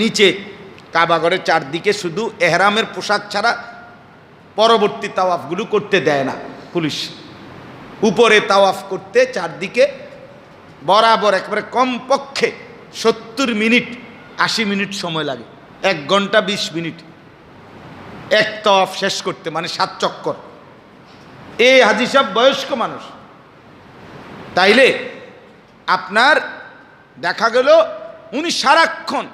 নিচে কাবাঘরের চারদিকে শুধু এহরামের পোশাক ছাড়া পরবর্তী তাওয়াফগুলো করতে দেয় না পুলিশ। উপরে তাওয়াফ করতে চারদিকে বরাবর একবারে কমপক্ষে ৭০ মিনিট ৮০ মিনিট সময় লাগে, ১ ঘন্টা ২০ মিনিট এক তাওয়াফ শেষ করতে, মানে ৭ চক্কর। এই হাজী সাহেব বয়স্ক মানুষ, তাইলে আপনার দেখা গেল উনি সারাক্ষণ,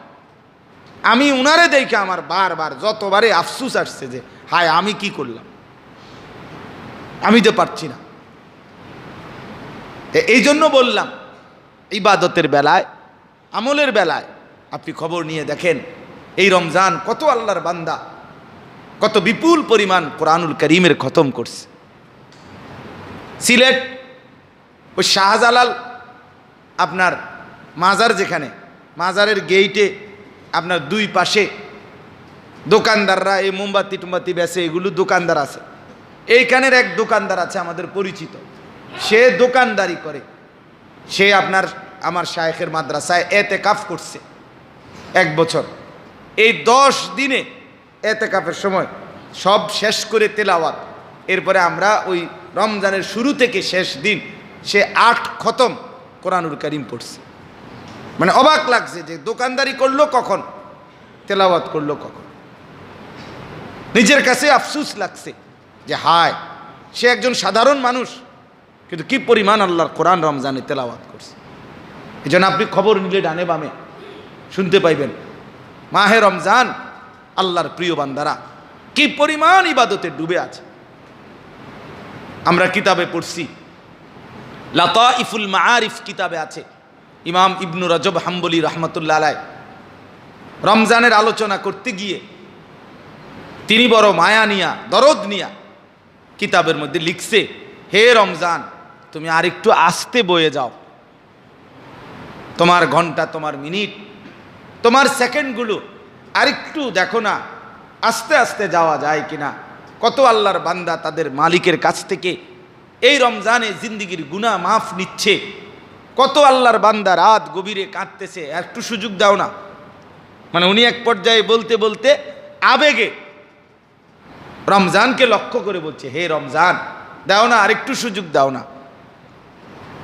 আমি উনারে দেখে আমার বারবার যতবারে আফসুস আসছে যে হায় আমি কি করলাম, আমি তো পারছি না। এই জন্য বললাম ইবাদতের বেলায়, আমলের বেলায় আপনি খবর নিয়ে দেখেন এই রমজান কত আল্লাহর বান্দা কত বিপুল পরিমাণ কোরআনুল করিমের খতম করছে। সিলেট ওই শাহজালাল আপনার মাজার, যেখানে মাজারের গেইটে আপনার দুই পাশে দোকানদাররা এই মোমবাতি টুমবাতি বেচে, এগুলো দোকানদার আছে। এইখানের এক দোকানদার আছে আমাদের পরিচিত, সে দোকানদারি করে। সে আপনার আমার শায়েখের মাদ্রাসায় এতেকাফ করছে 1 বছর। এই 10 দিনে এতেকাফের সময় সব শেষ করে তেলাওয়াত, এরপরে আমরা ওই রমজানের শুরু থেকে শেষ দিন সে 8 খতম কোরআনুল কারীম পড়ছে। মানে অবাক লাগছে যে দোকানদারি করলো কখন, তেলাওয়াত করলো কখন। নিজের কাছে আফসোস লাগছে যে হায়, সে একজন সাধারণ মানুষ, কিন্তু কি পরিমাণ আল্লাহর কোরআন রমজানে তেলাওয়াত করছে। এই জন্য আপনি খবর নিলে ডানে বামে শুনতে পাইবেন মাহে রমজান আল্লাহর প্রিয় বান্দারা কি পরিমাণ ইবাদতে ডুবে আছে। আমরা কিতাবে পড়ছি, লাতাইফুল মাআরিফ কিতাবে আছে, ইমাম ইবনু রজব হাম্বলি রহমতুল্লাহ আলাইহ রমজানের আলোচনা করতে গিয়ে তিনি বড় মায়া নিয়া দরদ নিয়া কিতাবের মধ্যে লিখছে, হে রমজান, তুমি আরেকটু আস্তে বয়ে যাও, তোমার ঘন্টা, তোমার মিনিট, তোমার সেকেন্ডগুলো আরেকটু দেখো না আস্তে আস্তে যাওয়া যায় কিনা। কত আল্লাহর বান্দা তাদের মালিকের কাছ থেকে এই রমজানে জিন্দিগির গুনাহ মাফ নিচ্ছে। কত আল্লাহর বান্দা রাত গভীরে কাঁদতেছে, একটু সুযোগ দাও না। মানে উনি এক পর্যায়ে বলতে বলতে আবেগে রমজানকে লক্ষ্য করে বলছে, হে রমজান, দাও না, আরেকটু সুযোগ দাও না,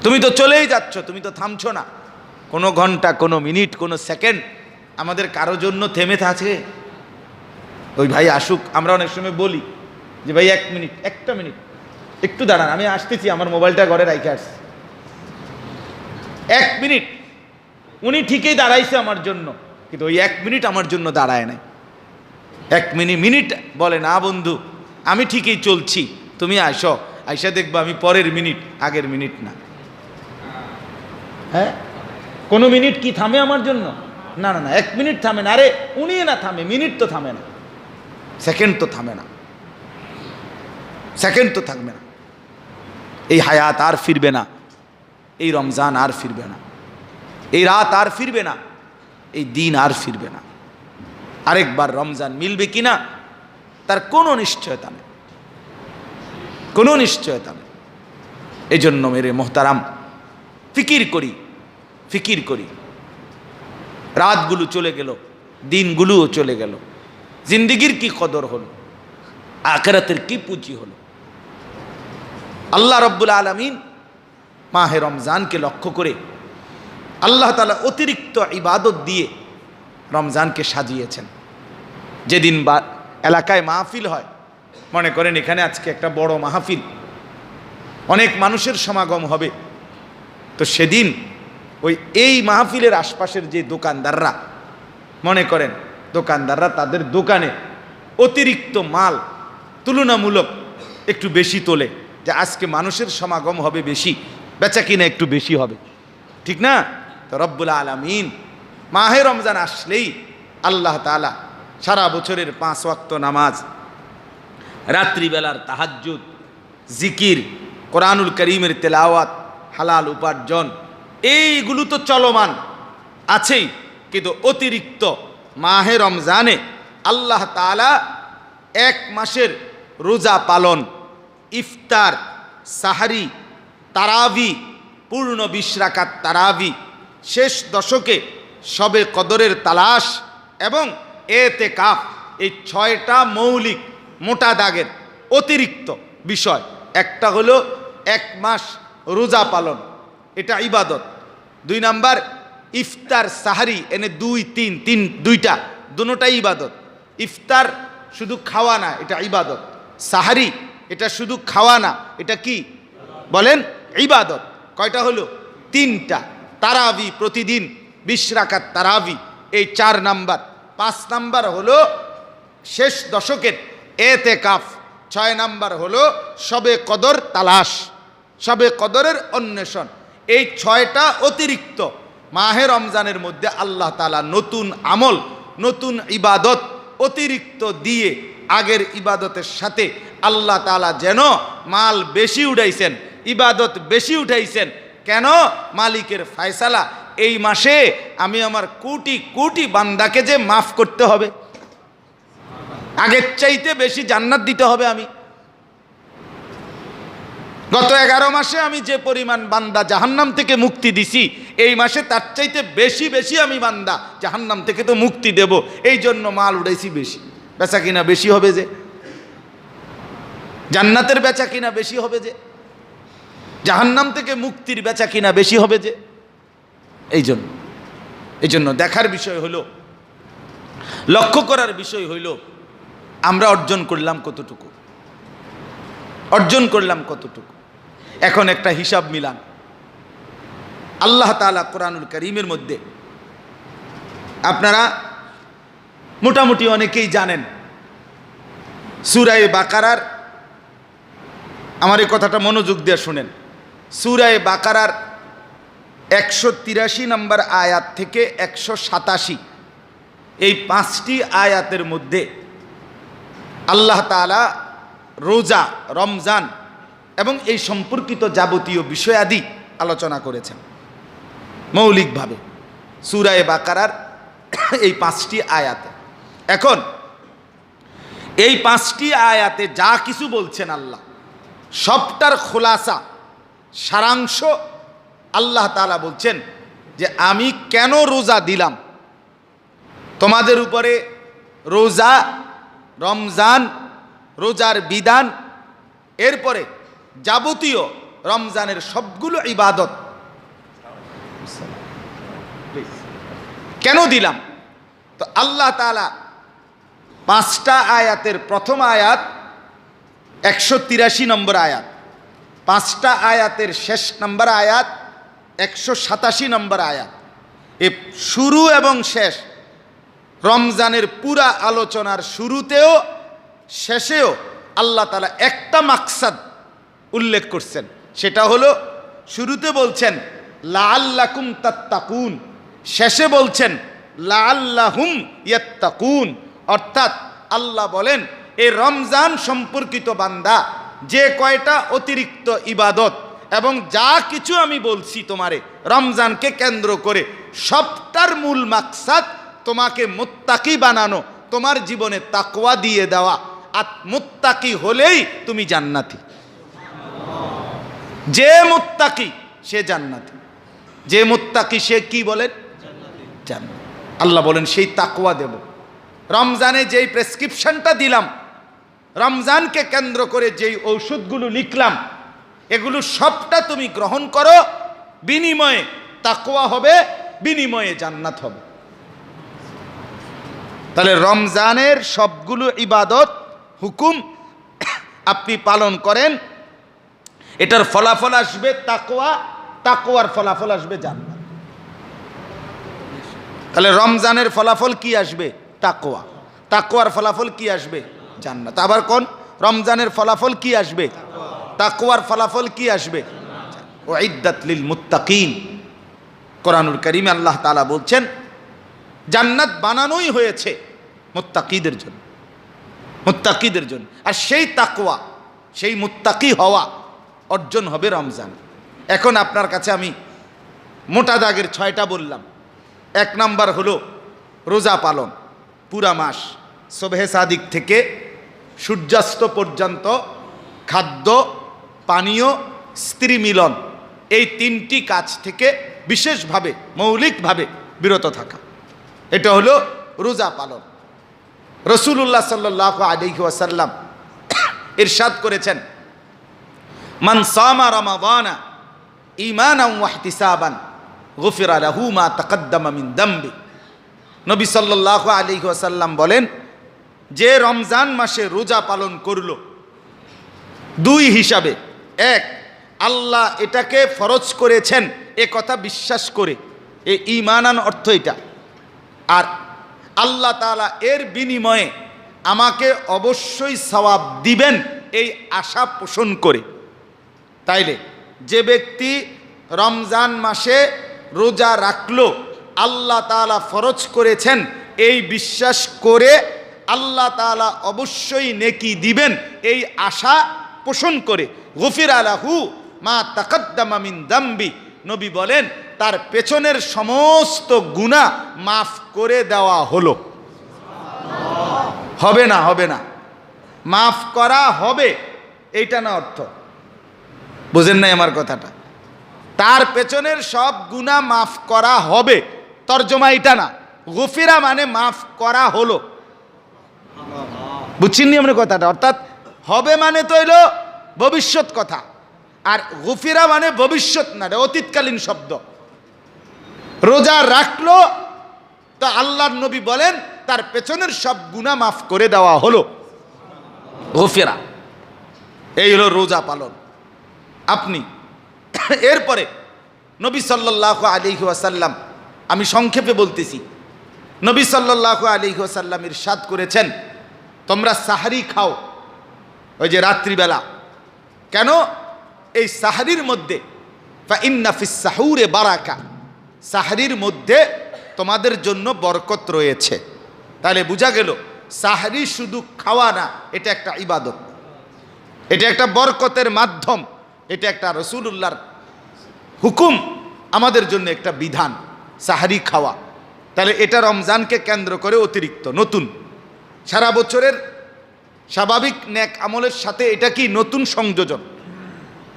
তুমি তো চলেই যাচ্ছ, তুমি তো থামছো না। কোনো ঘন্টা, কোনো মিনিট, কোনো সেকেন্ড আমাদের কারো জন্য থেমে থাকে? ওই ভাই আসুক, আমরা অনেক সময় বলি যে ভাই 1 মিনিট, 1টা মিনিট একটু দাঁড়ান, আমি আসতেছি, আমার মোবাইলটা ঘরে রাইখে আসছি। 1 মিনিট উনি ঠিকই দাঁড়াইছে আমার জন্য, কিন্তু ওই 1 মিনিট আমার জন্য দাঁড়ায় নাই। 1 মিনিট বলে না বন্ধু, আমি ঠিকই চলছি, তুমি আসো, আইসা দেখবো আমি পরের মিনিট, আগের মিনিট না। হ্যাঁ, কোনো মিনিট কি থামে আমার জন্য? না না না, 1 মিনিট থামে না। আরে উনি না থামে, মিনিট তো থামে না, সেকেন্ড তো থামে না, সেকেন্ড তো থাকবে না। এই হায়াত আর ফিরবে না, এই রমজান আর ফিরবে না, এই রাত আর ফিরবে না, এই দিন আর ফিরবে না। আরেকবার রমজান মিলবে কিনা তার কোনো নিশ্চয়তা নেই, কোনো নিশ্চয়তা নেই। এই জন্য মেরে মোহতারাম, ফিকির করি, ফিকির করি। রাতগুলো চলে গেল, দিনগুলোও চলে গেল, জিন্দিগির কি কদর হলো, আখিরাতের কি পুঁজি হলো। আল্লাহ রব্বুল আলামিন মাহে রমজানকে লক্ষ্য করে আল্লাহ তাআলা অতিরিক্ত ইবাদত দিয়ে রমজানকে সাজিয়েছেন। যেদিন বা এলাকায় মাহফিল হয়, মনে করেন এখানে আজকে একটা বড় মাহফিল, অনেক মানুষের সমাগম হবে, তো সেদিন ওই এই মাহফিলের আশপাশের যে দোকানদাররা, মনে করেন দোকানদাররা তাদের দোকানে অতিরিক্ত মাল তুলনামূলক একটু বেশি তোলে, যে আজকে মানুষের সমাগম হবে বেশি, বেচা কিনা একটু বেশি হবে, ঠিক না? তো রব্বুল আলামিন মাহে রমজান আসলেই আল্লাহ তাআলা সারা বছরের 5 ওয়াক্ত নামাজ, রাত্রিবেলার তাহাজ্জুদ, জিকির, কোরআনুল করিমের তেলাওয়াত, হালাল উপার্জন, এইগুলো তো চলমান আছেই, কিন্তু অতিরিক্ত মাহে রমজানে আল্লাহ তাআলা 1 মাসের রোজা পালন, ইফতার, সাহারি, তারাবি, পূর্ণ 20 রাকাত তারাবি, শেষ দশকে শবে কদরের তালাশ এবং এতেকাফ, এই 6টা মৌলিক মোটা দাগের অতিরিক্ত বিষয়। একটা হলো 1 মাস রোজা পালন, এটা ইবাদত। 2 নাম্বার ইফতার সাহারি, এনে 2 3 দুইটা, দুটোটাই ইবাদত। ইফতার শুধু খাওয়া না, এটা ইবাদত। সাহারি এটা শুধু খাওয়া না, এটা কি বলেন? ইবাদত। কয়টা হলো? 3টা। তারাবি প্রতিদিন 20 রাকাত তারাবি, এই 4 নাম্বার। 5 নাম্বার হলো শেষ দশকের এতেকাফ। 6 নাম্বার হলো শবে কদর তালাশ, শবে কদরের অন্বেষণ। এই 6টা অতিরিক্ত মাহে রমজানের মধ্যে আল্লাহ তাআলা নতুন আমল, নতুন ইবাদত অতিরিক্ত দিয়ে আগের ইবাদতের সাথে আল্লাহ তাআলা যেন মাল বেশি উঠাইছেন, ইবাদত বেশি উঠাইছেন। কেন? মালিকের ফয়সালা, এই মাসে আমি আমার কোটি কোটি বান্দাকে যে মাফ করতে হবে, আগের চাইতে বেশি জান্নাত দিতে হবে। আমি গত 11 মাসে আমি যে পরিমাণ বান্দা জাহান্নাম থেকে মুক্তি দিছি, এই মাসে তার চাইতে বেশি বেশি আমি বান্দা জাহান্নাম থেকে তো মুক্তি দেব। এই জন্য মাল উঠাইছি বেশি, বেচা কিনা বেশি হবে, যে জান্নাতের বেচা কিনা বেশি হবে, যে জাহান্নাম থেকে মুক্তির বেচা কিনা বেশি হবে, যে এই জন্য দেখার বিষয় হলো, লক্ষ্য করার বিষয় হইল আমরা অর্জন করলাম কতটুকু, অর্জন করলাম কতটুকু। এখন একটা হিসাব মিলান। আল্লাহ তাআলা কোরআনুল কারীমের মধ্যে, আপনারা মোটামুটি অনেকেই জানেন, সূরা বাকারার, আমার এই কথাটা মনোযোগ দিয়ে শুনেন, সূরা বাকারার 183 নম্বর আয়াত থেকে 187 এই 5টি আয়াতের মধ্যে আল্লাহ তাআলা রোজা, রমজান এবং এই সম্পর্কিত যাবতীয় বিষয়াদি আলোচনা করেছেন মৌলিকভাবে সূরা বাকারার এই 5টি আয়াতে। এখন এই 5টি আয়াতে যা কিছু বলছেন আল্লাহ, সবটার খোলাসা, সারাংশ আল্লাহ তাআলা বলছেন যে আমি কেন রোজা দিলাম তোমাদের উপরে। রোজা, রমজান, রোজার বিধান, এরপরে যাবতীয় রমজানের সবগুলো ইবাদত কেন দিলাম। তো আল্লাহ তাআলা 5টা আয়াতের প্রথম আয়াত 183 নম্বর আয়াত, 5টা আয়াতের শেষ নম্বর আয়াত 187 নম্বর আয়াত, এই শুরু এবং শেষ রমজানের পুরা আলোচনার শুরুতেও শেষেও আল্লাহ তাআলা একটা মাকসাদ উল্লেখ করছেন। সেটা হলো শুরুতে বলছেন লাআল্লাকুম তাত্তাকুন, শেষে বলছেন লাআল্লাহুম ইয়াত্তাকুন। অর্থাৎ আল্লাহ বলেন এই রমজান সম্পর্কিত বান্দা যে কয়টা অতিরিক্ত ইবাদত এবং যা কিছু আমি বলছি তোমারে রমজানকে কেন্দ্র করে, সবটার মূল মাকসাদ তোমাকে মুত্তাকি বানানো, তোমার জীবনে তাকওয়া দিয়ে দেওয়া। আর মুত্তাকি হলেই তুমি জান্নাতি। যে মুত্তাকি সে জান্নাতি, যে মুত্তাকি সে কি বলেন? জান্নাতি। আল্লাহ বলেন সেই তাকওয়া দেব। রমজানে যেই প্রেসক্রিপশনটা দিলাম, রমজানকে কেন্দ্র করে যেই ঔষধগুলো লিখলাম, এগুলো সবটা তুমি গ্রহণ করো, বিনিময়ে তাকওয়া হবে, বিনিময়ে জান্নাত হবে। তাহলে রমজানের সবগুলো ইবাদত হুকুম আপনি পালন করেন, এটার ফলাফল আসবে তাকওয়া, তাকওয়ার ফলাফল আসবে জান্নাত। তাহলে রমজানের ফলাফল কি আসবে? তাকওয়া। তাকওয়ার ফলাফল কি আসবে? জান্নাত। আবার কোন রমজানের ফলাফল কি আসবে? তাকওয়ার ফলাফল কি আসবে? উইদ্দাত লিল মুত্তাকিন। কোরআনুল কারীমে আল্লাহ তাআলা বলছেন জান্নাত বানানোই হয়েছে মুত্তাকিদের জন্য, মুত্তাকিদের জন্য। আর সেই তাকওয়া, সেই মুত্তাকি হওয়া অর্জন হবে রমজান। এখন আপনার কাছে আমি মোটা দাগের 6টা বললাম। 1 নাম্বার হলো রোজা পালন, পুরা মাস সুবহে সাদিক থেকে সূর্যাস্ত পর্যন্ত খাদ্য, পানীয়, স্ত্রী মিলন, এই 3টি কাজ থেকে বিশেষভাবে মৌলিকভাবে বিরত থাকা, এটা হলো রোজা পালন। রাসূলুল্লাহ সাল্লাল্লাহু আলাইহি ওয়াসাল্লাম ইরশাদ করেছেন মান সামা রমাদানা ঈমানান ওয়া ইহতিসাবান গুফিরা লাহু মা তাকদ্দামা মিন দামবি। নবী সাল্লাল্লাহু আলাইহি ওয়াসাল্লাম বলেন যে রমজান মাসে রোজা পালন করলো 2 হিসাবে, 1 আল্লাহ এটাকে ফরজ করেছেন এ কথা বিশ্বাস করে, এই ঈমানান অর্থ এটা, আর আল্লাহ তাআলা এর বিনিময়ে আমাকে অবশ্যই সওয়াব দিবেন এই আশা পোষণ করে। তাইলে যে ব্যক্তি রমজান মাসে রোজা রাখলো, আল্লাহ তাআলা ফরজ করেছেন এই বিশ্বাস করে, আল্লাহ তাআলা অবশ্যই নেকি দিবেন এই আশা পোষণ করে, গুফিরা লাহু মা তাকদ্দামা মিন দামবি, নবী বলেন তার পেছনের সমস্ত গুনাহ মাফ করে দেওয়া হলো। হবে না, হবে না, মাফ করা হবে, এইটা না অর্থ। বুঝেন নাই আমার কথাটা? তার পেছনের সব গুনাহ মাফ করা হবে, তরজমা এটা না। গুফিরা মানে মাফ করা হলো। বুঝছেন আমার কথাটা? অর্থাৎ হবে মানে তো হইল ভবিষ্যৎ কথা, আর গুফিরা মানে ভবিষ্যৎ না, অতীতকালীন শব্দ। রোজা রাখলো তো আল্লাহর নবী বলেন তার পেছনের সব গুনাহ মাফ করে দেওয়া হলো। গফিরা। এই হলো রোজা পালন। আপনি এরপরে নবী সাল্লাল্লাহু আলাইহি ওয়াসাল্লাম, আমি সংক্ষেপে বলতেছি, নবী সাল্লাল্লাহু আলাইহি ওয়াসাল্লাম ইরশাদ করেছেন, তোমরা সাহরি খাও ওই যে রাত্রিবেলা। কেন? এই সাহরির মধ্যে ফাইন্না ফিস সাহুরে বারাকা, সাহরির মধ্যে তোমাদের জন্য বরকত রয়েছে। তাহলে বোঝা গেল সাহরি শুধু খাওয়া না, এটা একটা ইবাদত, এটা একটা বরকতের মাধ্যম, এটা একটা রাসূলুল্লাহর হুকুম, আমাদের জন্য একটা বিধান সাহরি খাওয়া। তাহলে এটা রমজানকে কেন্দ্র করে অতিরিক্ত নতুন, সারা বছরের স্বাভাবিক নেক আমলের সাথে এটা কি নতুন সংযোজন।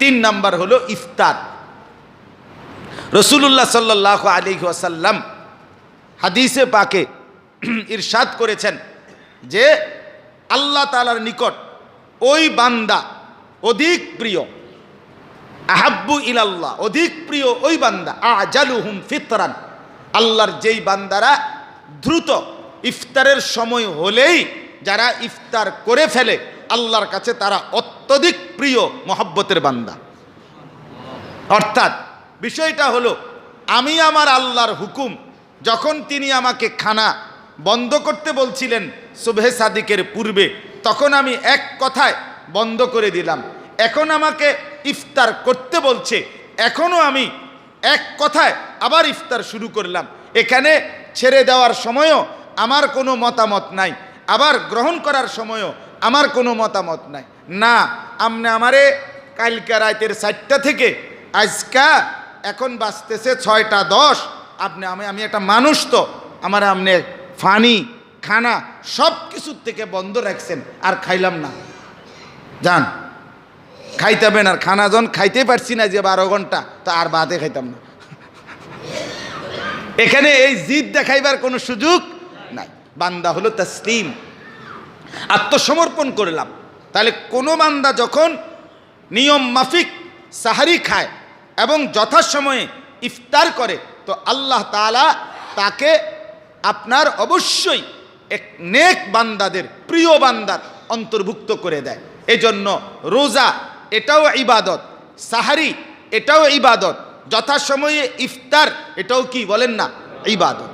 3 নাম্বার হলো ইফতার। রাসূলুল্লাহ সাল্লাল্লাহু আলাইহি ওয়াসাল্লাম হাদিসে পাকে ইরশাদ করেছেন যে আল্লাহ তাআলার নিকট ওই বান্দা অধিক প্রিয়, আহাব্বু ইলাল্লাহ, অধিক প্রিয় ওই বান্দা, আজালুহুম ফিতরান, আল্লাহর যেই বান্দারা দ্রুত ইফতারের সময় হলেই যারা ইফতার করে ফেলে, আল্লাহর কাছে তারা অত্যধিক প্রিয় মহব্বতের বান্দা। অর্থাৎ বিষয়টা হলো, আমি আমার আল্লাহর হুকুম, যখন তিনি আমাকে খানা বন্ধ করতে বলছিলেন সুবহে সাদিকের পূর্বে, তখন আমি এক কথায় বন্ধ করে দিলাম। এখন আমাকে ইফতার করতে বলছে, এখনও আমি এক কথায় আবার ইফতার শুরু করলাম। এখানে ছেড়ে দেওয়ার সময়ও আমার কোনো মতামত নাই, আবার গ্রহণ করার সময়ও আমার কোনো মতামত নাই। না, আমনে আমারে কালকা রাতের 4টা থেকে আজকা এখন বাজতেছে 6টা 10, আমি একটা মানুষ, তো আমার আপনি ফানি খানা সব কিছুর থেকে বন্ধ রাখছেন, আর খাইলাম না, যান খাইতেবেন। আর খানা যখন খাইতে পারছি না যে 12 ঘন্টা, তো আর বাদে খাইতাম না। এখানে এই জিদ দেখাইবার কোনো সুযোগ নাই। বান্দা হলো তাসলিম, আত্মসমর্পণ করলাম। তাহলে কোনো বান্দা যখন নিয়ম মাফিক সাহারি খায় এবং যথাসময়ে ইফতার করে, তো আল্লাহ তাআলা তাকে আপনার অবশ্যই এক নেক বান্দাদের, প্রিয় বান্দার অন্তর্ভুক্ত করে দেয়। এজন্য রোজা এটাও ইবাদত, সাহারি এটাও ইবাদত, যথাসময়ে ইফতার এটাও কি বলেন না, ইবাদত,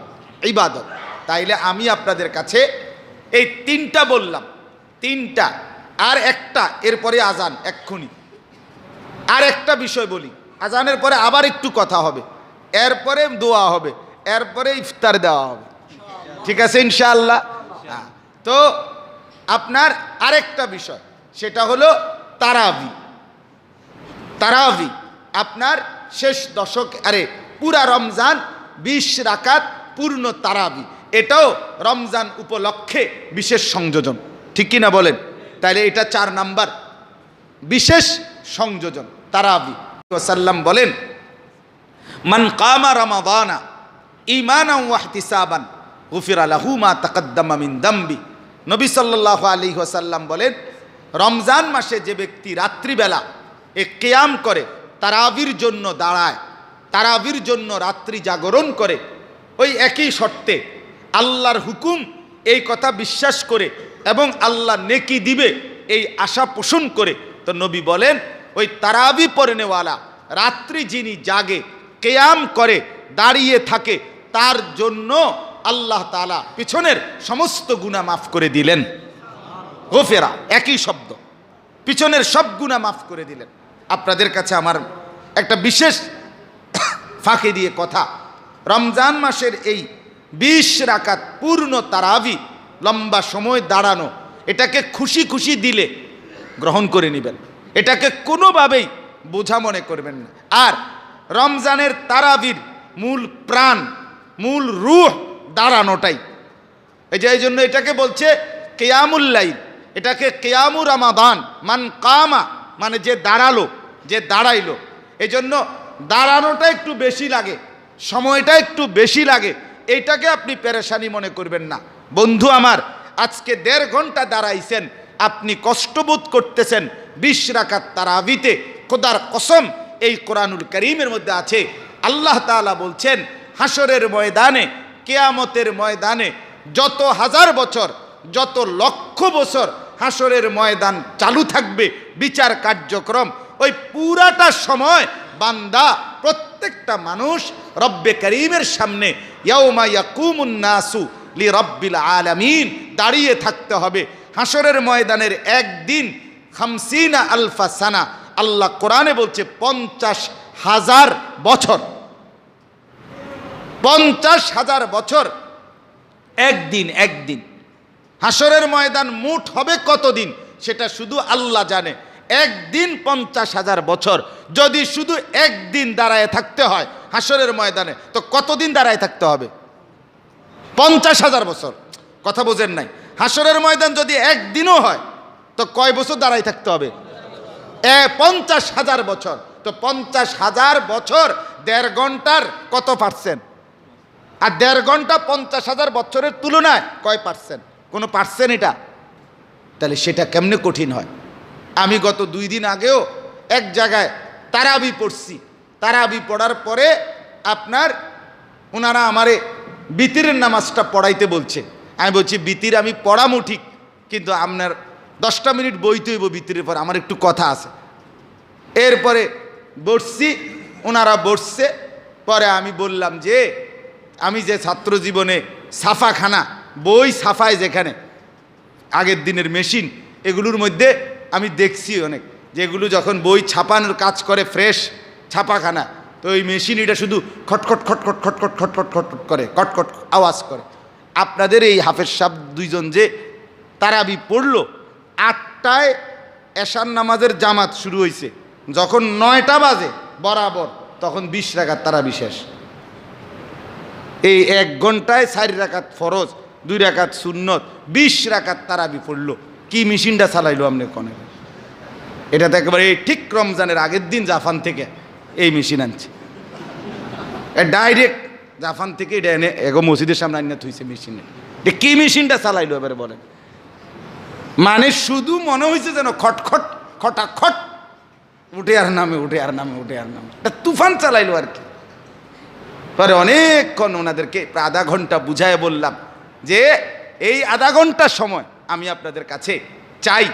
ইবাদত। তাইলে আমি আপনাদের কাছে এই 3টা বললাম, 3টা, আর একটা এরপরে আজান এক্ষুনি। আর একটা বিষয় বলি, আজানের পরে আবার একটু কথা হবে, এরপরে দোয়া হবে, এরপরে ইফতার দেওয়া হবে, ঠিক আছে ইনশাআল্লাহ। তো আপনার আরেকটা বিষয়, সেটা হলো তারাবি। তারাবি আপনার শেষ দশক, পুরা রমজান 20 রাকাত পূর্ণ তারাবি, এটাও রমজান উপলক্ষে বিশেষ সংযোজন, ঠিক কি না বলেন? তাহলে এটা 4 নাম্বার বিশেষ সংযোজন তারাবি। সাল্লাম বলেন, মান কামা রমাদানা ঈমানান ওয়া ইহতিসাবান গুফিরা লাহু মা তাকদ্দামা মিন দামবি। নবী সাল্লাল্লাহু আলাইহি ওয়াসাল্লাম বলেন, রমজান মাসে যে ব্যক্তি রাত্রিবেলা কিয়াম করে, তারাবির জন্য দাঁড়ায়, তারাবির জন্য রাত্রি জাগরণ করে, ওই একই শর্তে আল্লাহর হুকুম এই কথা বিশ্বাস করে এবং আল্লাহ নেকি দিবে এই আশা পোষণ করে, তো নবী বলেন ওই তারাবি পড়নেওয়ালা, রাত্রি যিনি জাগে, কিয়াম করে, দাঁড়িয়ে থাকে, তার জন্য আল্লাহ তাআলা পিছনের সমস্ত গুনাহ মাফ করে দিলেন। গফেরা, একই শব্দ, পিছনের সব গুনাহ মাফ করে দিলেন। আপনাদের কাছে আমার একটা বিশেষ ফাঁকি দিয়ে কথা, রমজান মাসের এই 20 রাকাত পূর্ণ তারাবি, লম্বা সময় দাঁড়ানো, এটাকে খুশি খুশি দিলে গ্রহণ করে নেবেন, এটাকে কোনোভাবেই বোঝা মনে করবেন না। আর রমজানের তারাবির মূল প্রাণ, মূল রূহ দাঁড়ানোটাই। এই জন্য এটাকে বলছে কিয়ামুল লাইল, এটাকে কিয়ামু রমাদান। মান কামা মানে যে দাঁড়ালো, যে দাঁড়াইলো। এই জন্য দাঁড়ানোটা একটু বেশি লাগে, সময়টা একটু বেশি লাগে, এইটাকে আপনি পেরেশানি মনে করবেন না। বন্ধু আমার, আজকে 1.5 ঘন্টা দাঁড়াইছেন, আপনি কষ্টবোধ করতেছেন 20 রাকাত তারাবিতে, খোদার কসম এই কোরআনুল কারীমের মধ্যে আছে, আল্লাহ তাআলা বলছেন হাসরের ময়দানে, কিয়ামতের ময়দানে যত হাজার বছর, যত লক্ষ বছর হাসরের ময়দান চালু থাকবে, বিচার কার্যক্রম। ওই পুরাটা সময় বান্দা, প্রত্যেকটা মানুষ রব্বে করিমের সামনে ইয়াউমা ইয়াকুমুন নাসু লিরাব্বিল আলামিন দাঁড়িয়ে থাকতে হবে। হাসরের ময়দানের একদিন 50 আলফা সানা, আল্লাহ কোরআনে বলছে 50,000 বছর। 50,000 বছর একদিন। হাসরের ময়দান মোট হবে কতদিন সেটা শুধু আল্লাহ জানে। একদিন 50,000 বছর। যদি শুধু একদিন দাঁড়ায় থাকতে হয় হাসরের ময়দানে, তো কতদিন দাঁড়ায় থাকতে হবে? 50,000 বছর। কথা বোঝেন নাই? হাসরের ময়দান যদি একদিনও হয় তো কয় বছর দাঁড়ায় থাকতে হবে? 50,000 বছর। তো 50,000 বছর 1.5 ঘন্টার কত পার্সেন্ট? আর 1.5 ঘন্টা 50,000 বছরের তুলনায় কয় পার্সেন্ট? কোনো পার্সেন্ট এটা? তাহলে সেটা কেমনে কঠিন হয়? আমি গত 2 দিন আগেও এক জায়গায় তারাবি পড়ছি। তারাবি পড়ার পরে আপনার ওনারা আমারে বিতিরের নামাজটা পড়াইতে বলছে। আমি বলছি বিতির আমি পড়ামু ঠিক, কিন্তু আপনার 10টা মিনিট বইতে হইব বিতিরের পর, আমার একটু কথা আছে। এরপরে বসছি, ওনারা বসছে। পরে আমি বললাম যে আমি যে ছাত্র জীবনে ছাপাখানা বই ছাপায় যেখানে আগের দিনের মেশিন, এগুলোর মধ্যে আমি দেখছি অনেক, যেগুলো যখন বই ছাপানোর কাজ করে ফ্রেশ ছাপাখানা, তো ওই মেশিন এটা শুধু খটখট খটখট খটখট খটখট খটখট করে, কটকট আওয়াজ করে। আপনাদের এই হাফেজ সাহেব 2 জন যে তারাবি পড়লো, 8টায় এশার নামাজের জামাত শুরু হয়েছে, যখন 9টা বাজে বরাবর তখন 20 রাকাত তারাবি শেষ। এই 1 ঘন্টায় 4 রাকাত ফরজ, 2 রাকাত সুন্নত, 20 রাকাত তারাবি পড়লো। কি মেশিনটা চালাইলো আপনি কনে? এটা তো একেবারে ঠিক রমজানের আগের দিন জাপান থেকে এই মেশিন আনছে, ডাইরেক্ট জাপান থেকে এটা এনে এগো মসজিদের সামনে আনিয়ে থুইছে মেশিনে। এটা কি মেশিনটা চালাইলো এবারে বলেন? মানে শুধু মনে হয়েছে যেন খটখট খটাখট, উঠে আর নামে, উঠে আর নামে, উঠে আর নামে, এটা তুফান চালাইলো আর কি। পরে অনেকক্ষণ ওনাদেরকে প্রায় আধা ঘন্টা বুঝায় বললাম যে এই আধা ঘন্টার সময় আমি আপনাদের কাছে চাই,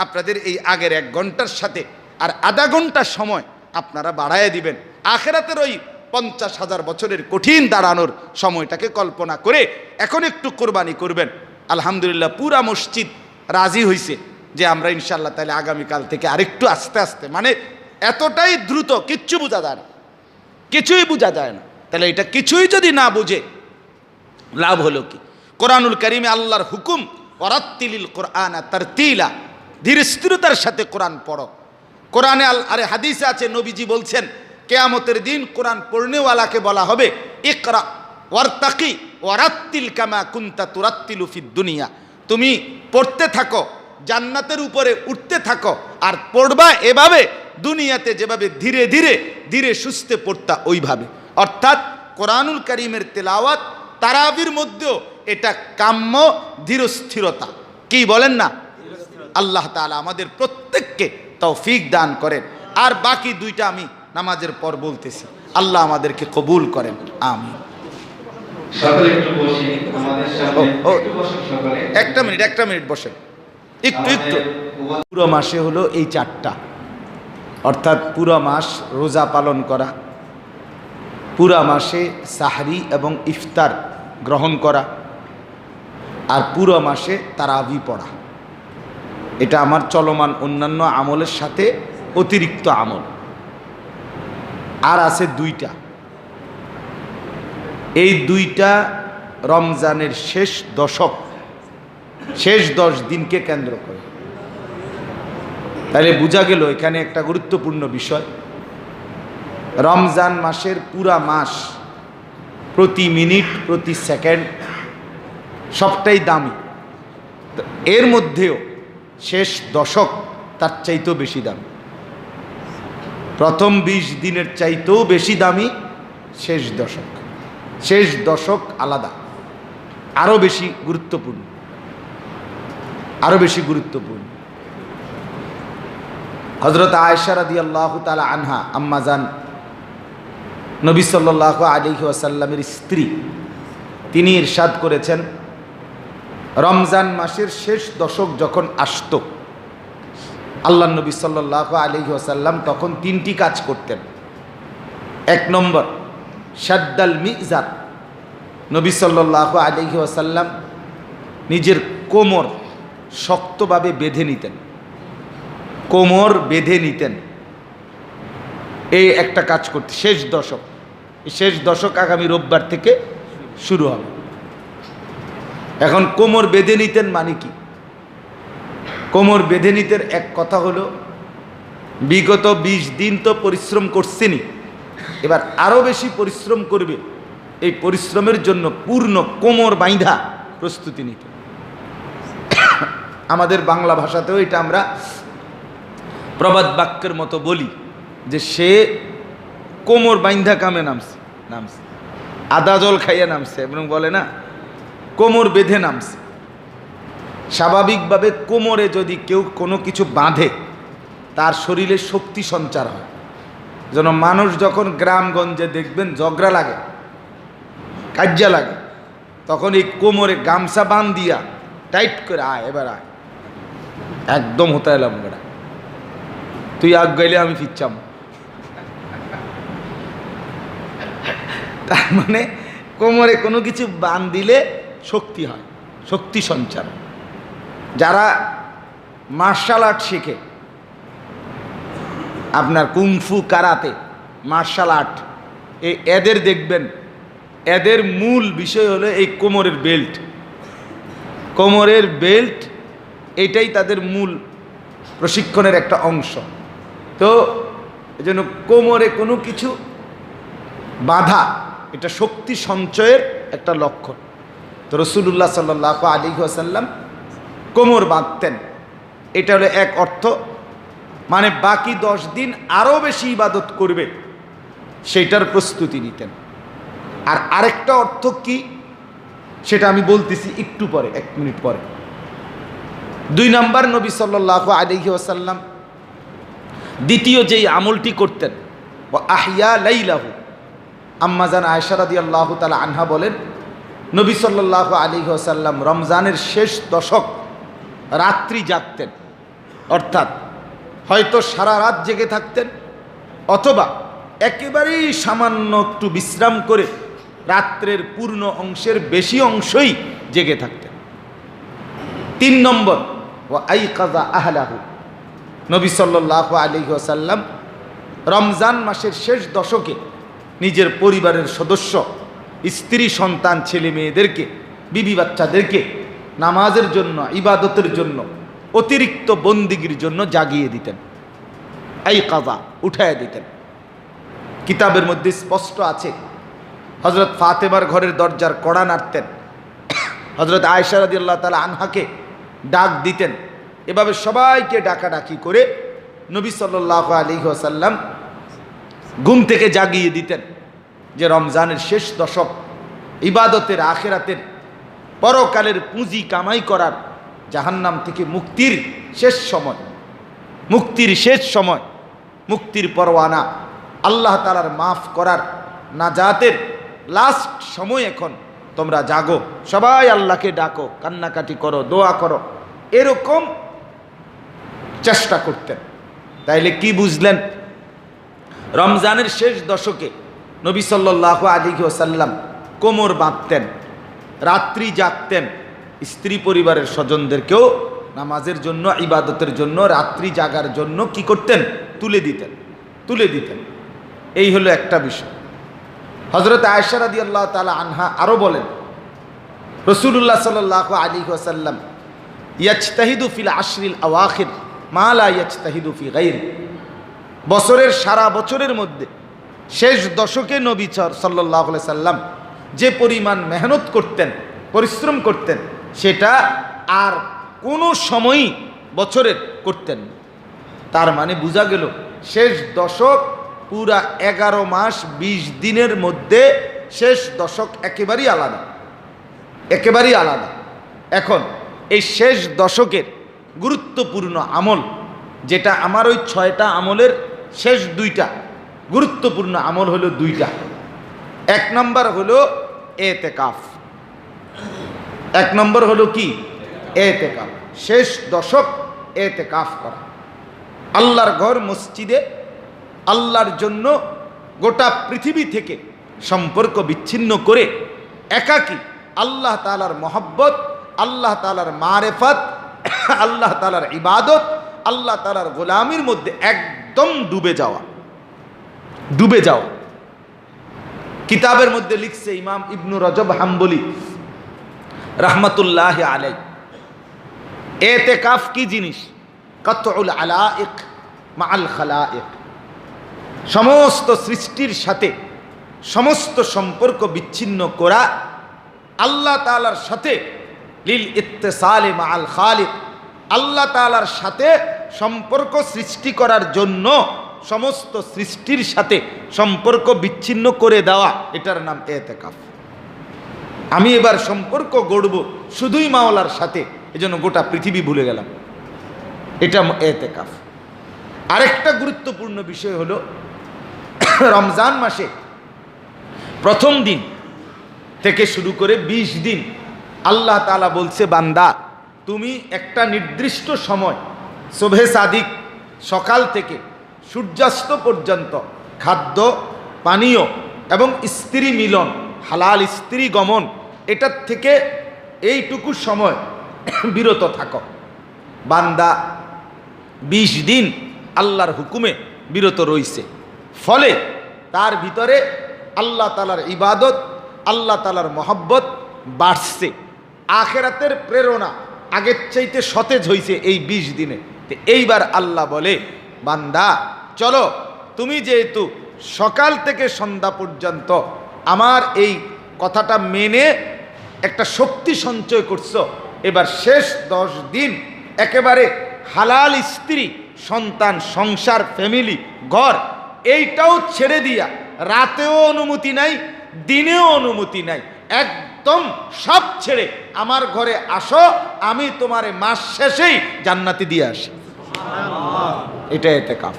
আপনাদের এই আগের 1 ঘন্টার সাথে আর আধা ঘন্টার সময় আপনারা বাড়ায় দিবেন। আখেরাতের ওই 50,000 বছরের কঠিন দাঁড়ানোর সময়টাকে কল্পনা করে এখন একটু কোরবানি করবেন। আলহামদুলিল্লাহ পুরা মসজিদ রাজি হয়েছে যে আমরা ইনশাল্লাহ তাহলে আগামীকাল থেকে আরেকটু আস্তে আস্তে, মানে এতটাই দ্রুত কিচ্ছু বোঝা যায় না, কিছুই বোঝা যায় না। তাহলে এটা কিছুই যদি না বুঝে লাভ হলো কি? কোরআনুল কারিমে আল্লাহর হুকুম, ওয়ারাত্তিলিল কোরআনা তারতিলা, ধীর স্থিরতার সাথে কোরআন পড়ো। কোরআনে আরে হাদিসে আছে, নবীজি বলছেন কিয়ামতের দিন কোরআন পড়নেওয়ালাকে বলা হবে ইকরা ওয়ারতাকি ওয়ারাত্তিল কামা কুনতা তুরাত্তিলু ফিদ দুনিয়া। তুমি পড়তে থাকো, জান্নাতের উপরে উঠতে থাকো, আর পড়বা এভাবে দুনিয়াতে যেভাবে ধীরে ধীরে ধীরে সুস্থে পড়তা ওইভাবে। অর্থাৎ কোরআনুল কারীমের তেলাওয়াত তারাবির মধ্যেও এটা কাম্য ধীরস্থিরতা। কি বলেন না? আল্লাহ তাআলা আমাদের প্রত্যেককে তৌফিক দান করেন। আর বাকি 2টা আমি নামাজের পর বলতেছি, আল্লাহ আমাদেরকে কবুল করেন, আমিন। সকলে একটু বসি, আমাদের সামনে একটু বসুন সকলে। একটা মিনিট বসেন একটু। পুরো মাসে হলো এই 4টা, অর্থাৎ পুরো মাস রোজা পালন করা, পুরা মাসে সাহরি এবং ইফতার গ্রহণ করা, আর পুরো মাসে তারাবি পড়া। এটা আমার চলমান অন্যান্য আমলের সাথে অতিরিক্ত আমল। আর আছে 2টা, এই 2টা রমজানের শেষ দশক, শেষ 10 দিনকে কেন্দ্র করে। তাহলে বোঝা গেল এখানে একটা গুরুত্বপূর্ণ বিষয়, রমজান মাসের পুরা মাস, প্রতি মিনিট প্রতি সেকেন্ড সবটাই দামি। এর মধ্যেও শেষ দশক তার চাইতেও বেশি দামি, প্রথম 20 দিনের চাইতেও বেশি দামি শেষ দশক। শেষ দশক আলাদা, আরও বেশি গুরুত্বপূর্ণ, আরও বেশি গুরুত্বপূর্ণ। হযরত আয়েশা রাদিয়াল্লাহু তাআলা আনহা, আম্মাজান নবী সাল্লাল্লাহু আলাইহি ওয়াসাল্লামের স্ত্রী, তিনি ইরশাদ করেছেন, রমজান মাসের শেষ দশক যখন আসত, আল্লাহ নবী সাল্লাল্লাহু আলাইহি ওয়াসাল্লাম তখন 3টি কাজ করতেন। 1 নম্বর, শাদ্দাল মিজার। নবী সাল্লাল্লাহু আলাইহি ওয়াসাল্লাম নিজের কোমর শক্তভাবে বেঁধে নিতেন, কোমর বেঁধে নিতেন। এই একটা কাজ করতে শেষ দশক, এই শেষ দশক আগামী রোববার থেকে শুরু হবে। এখন কোমর বেঁধে নিতেন মানে কি? কোমর বেঁধে নিতেন এক কথা হলো, বিগত 20 দিন তো পরিশ্রম করছেনই, এবার আরও বেশি পরিশ্রম করবে। এই পরিশ্রমের জন্য পূর্ণ কোমর বাইন্ধা প্রস্তুতি নিতেন। আমাদের বাংলা ভাষাতেও এটা আমরা প্রবাদ বাক্যের মতো বলি যে সে কোমর বাইন্ধা কামে নামছে, আদা জল খাইয়া নামছে, এবং বলে না কোমর বেঁধে নামছে। স্বাভাবিকভাবে কোমরে যদি কেউ কোনো কিছু বাঁধে তার শরীরে শক্তি সঞ্চার হয়। যেন মানুষ যখন গ্রামগঞ্জে দেখবেন ঝগড়া লাগে, কাজ্জা লাগে, তখন এই কোমরে গামছা বাঁধিয়া টাইট করে আয়, এবার আয়, একদম হতে এলাম বেড়া, তুই আগ গাইলে আমি ফিরছাম। তার মানে কোমরে কোনো কিছু বাঁধ দিলে শক্তি হয়, শক্তি সঞ্চার। যারা মার্শাল আর্ট শেখে, আপনার কুংফু, কারাতে, মার্শাল আর্ট, এদের দেখবেন এদের মূল বিষয় হলো এই কোমরের বেল্ট। কোমরের বেল্ট এটাই তাদের মূল প্রশিক্ষণের একটা অংশ। তো এই জন্য কোমরে কোনো কিছু বাধা, এটা শক্তি সঞ্চয়ের একটা লক্ষণ। তো রাসূলুল্লাহ সাল্লাল্লাহু আলাইহি ওয়াসাল্লাম কোমর বাঁধতেন, এটা হলো এক অর্থ। মানে বাকি 10 দিন আরও বেশি ইবাদত করবে সেইটার প্রস্তুতি নিতেন। আর আরেকটা অর্থ কি সেটা আমি বলতেছি একটু পরে, 1 মিনিট পরে। 2 নম্বর, নবী সাল্লাল্লাহু আলাইহি ওয়াসাল্লাম দ্বিতীয় যেই আমলটি করতেন, ওয়া আহইয়া লাইলাহু। আম্মাজান আয়েশা রাদিয়াল্লাহু তাআলা আনহা বলেন, নবী সাল্লাল্লাহু আলাইহি ওয়াসাল্লাম রমজানের শেষ দশক রাত্রি জাগতেন, অর্থাৎ হয়তো সারা রাত জেগে থাকতেন, অথবা একেবারেই সামান্য একটু বিশ্রাম করে রাত্রের পূর্ণ অংশের বেশি অংশই জেগে থাকতেন। 3 নম্বর, ওয়া আইকাযা আহলাহু। নবী সাল্লাল্লাহু আলাইহি ওয়াসাল্লাম রমজান মাসের শেষ দশকে নিজের পরিবারের সদস্য, স্ত্রী, সন্তান, ছেলে মেয়েদেরকে, বিবি বাচ্চাদেরকে নামাজের জন্য, ইবাদতের জন্য, অতিরিক্ত বন্দিগির জন্য জাগিয়ে দিতেন, আইকাযা, উঠায় দিতেন। কিতাবের মধ্যে স্পষ্ট আছে, হযরত ফাতেমার ঘরের দরজার কড়া নাড়তেন, হযরত আয়েশা রাদিয়াল্লাহু তাআলা আনহাকে ডাক দিতেন। এভাবে সবাইকে ডাকাডাকি করে নবী সাল্লাল্লাহু আলাইহি ওয়াসাল্লাম ঘুম থেকে জাগিয়ে দিতেন যে রমজানের শেষ দশক ইবাদতের, আখিরাতের, পরকালের পুঁজি কামাই করার, জাহান্নাম থেকে মুক্তির শেষ সময়, মুক্তির শেষ সময়, মুক্তির পরওয়ানা, আল্লাহ তাআলার মাফ করার, নাজাতের লাস্ট সময়। এখন তোমরা জাগো, সবাই আল্লাহকে ডাকো, কান্নাকাটি করো, দোয়া করো, এরকম চেষ্টা করতেন। তাইলে কি বুঝলেন? রমজানের শেষ দশকে নবী সাল্লাল্লাহু আলাইহি ওয়াসাল্লাম কোমর বাঁধতেন, রাত্রি জাগতেন, স্ত্রী পরিবারের স্বজনদেরকেও নামাজের জন্য, ইবাদতের জন্য, রাত্রি জাগার জন্য কি করতেন? তুলে দিতেন। এই হলো একটা বিষয়। হযরত আয়েশা রাদিয়াল্লাহু তাআলা আনহা আরও বলেন, রাসূলুল্লাহ সাল্লাল্লাহু আলাইহি ওয়াসাল্লাম ইয়াজতাহিদু ফিল আশরিল আওয়াখির মা লা ইয়াজতাহিদু ফি গায়রি। বছরের, সারা বছরের মধ্যে শেষ দশকে নবী সাল্লাল্লাহু আলাইহি সাল্লাম যে পরিমাণ মেহনত করতেন, পরিশ্রম করতেন, সেটা আর কোনো সময়ই বছরের করতেন না। তার মানে বোঝা গেল শেষ দশক পুরা 11 মাস 20 দিনের মধ্যে শেষ দশক একেবারেই আলাদা, একেবারেই আলাদা। এখন এই শেষ দশকের গুরুত্বপূর্ণ আমল, যেটা আমার ওই 6টা আমলের শেষ 2টা গুরুত্বপূর্ণ আমল হলো 2টা। 1 নম্বর হলো এতেকাফ। এক নম্বর হলো কি? এতেকাফ। শেষ দশক এতেকাফ করা, আল্লাহর ঘর মসজিদে আল্লাহর জন্য গোটা পৃথিবী থেকে সম্পর্ক বিচ্ছিন্ন করে একাকী আল্লাহ তাআলার মহব্বত, আল্লাহ তাআলার মারেফত, আল্লাহ তাআলার ইবাদত, আল্লাহ তাআলার গোলামির মধ্যে একদম ডুবে যাওয়া। কিতাবের মধ্যে লিখছে ইমাম ইবনু রজব হাম্বলি রাহমাতুল্লাহি আলাইহি, এতেকাফ কি জিনিস? কাতউল আলাইক মাআল খালাইক, সমস্ত সৃষ্টির সাথে সমস্ত সম্পর্ক বিচ্ছিন্ন করা, আল্লাহ তাআলার সাথে লিল ইত্তিসালি মাআল খালিক, আল্লাহ তাআলার সাথে সম্পর্ক সৃষ্টি করার জন্য সমস্ত সৃষ্টির সাথে সম্পর্ক বিচ্ছিন্ন করে দেওয়া, এটার নাম এতেকাফ। আমি এবার সম্পর্ক গড়ব শুধুই মাওলার সাথে, এজন্য গোটা পৃথিবী ভুলে গেলাম, এটা এতেকাফ। আরেকটা গুরুত্বপূর্ণ বিষয় হলো রমজান মাসে প্রথম দিন থেকে শুরু করে 20 দিন আল্লাহ তাআলা বলছে, বান্দা তুমি একটা নির্দিষ্ট সময় সুবহে সাদিক সকাল থেকে সূর্যাস্ত পর্যন্ত খাদ্য পানীয় এবং স্ত্রী মিলন, হালাল স্ত্রী গমন, এটার থেকে এইটুকু সময় বিরত থাকো। বান্দা 20 দিন আল্লাহর হুকুমে বিরত রইছে, ফলে তার ভিতরে আল্লাহ তাআলার ইবাদত, আল্লাহ তাআলার মহব্বত বাড়ছে, আখিরাতের প্রেরণা আগের চাইতে সতেজ হইছে এই 20 দিনে। তো এইবার আল্লাহ বলে, বান্দা চলো, তুমি যেহেতু সকাল থেকে সন্ধ্যা পর্যন্ত আমার এই কথাটা মেনে একটা শক্তি সঞ্চয় করছো, এবার শেষ 10 দিন একেবারে হালাল স্ত্রী, সন্তান, সংসার, ফ্যামিলি, ঘর এইটাও ছেড়ে দিয়া, রাতেও অনুমতি নাই, দিনেও অনুমতি নাই, একদম সব ছেড়ে আমার ঘরে আসো, আমি তোমারে মাস শেষেই জান্নাতে দিয়ে আসি। এটা এতেকাফ।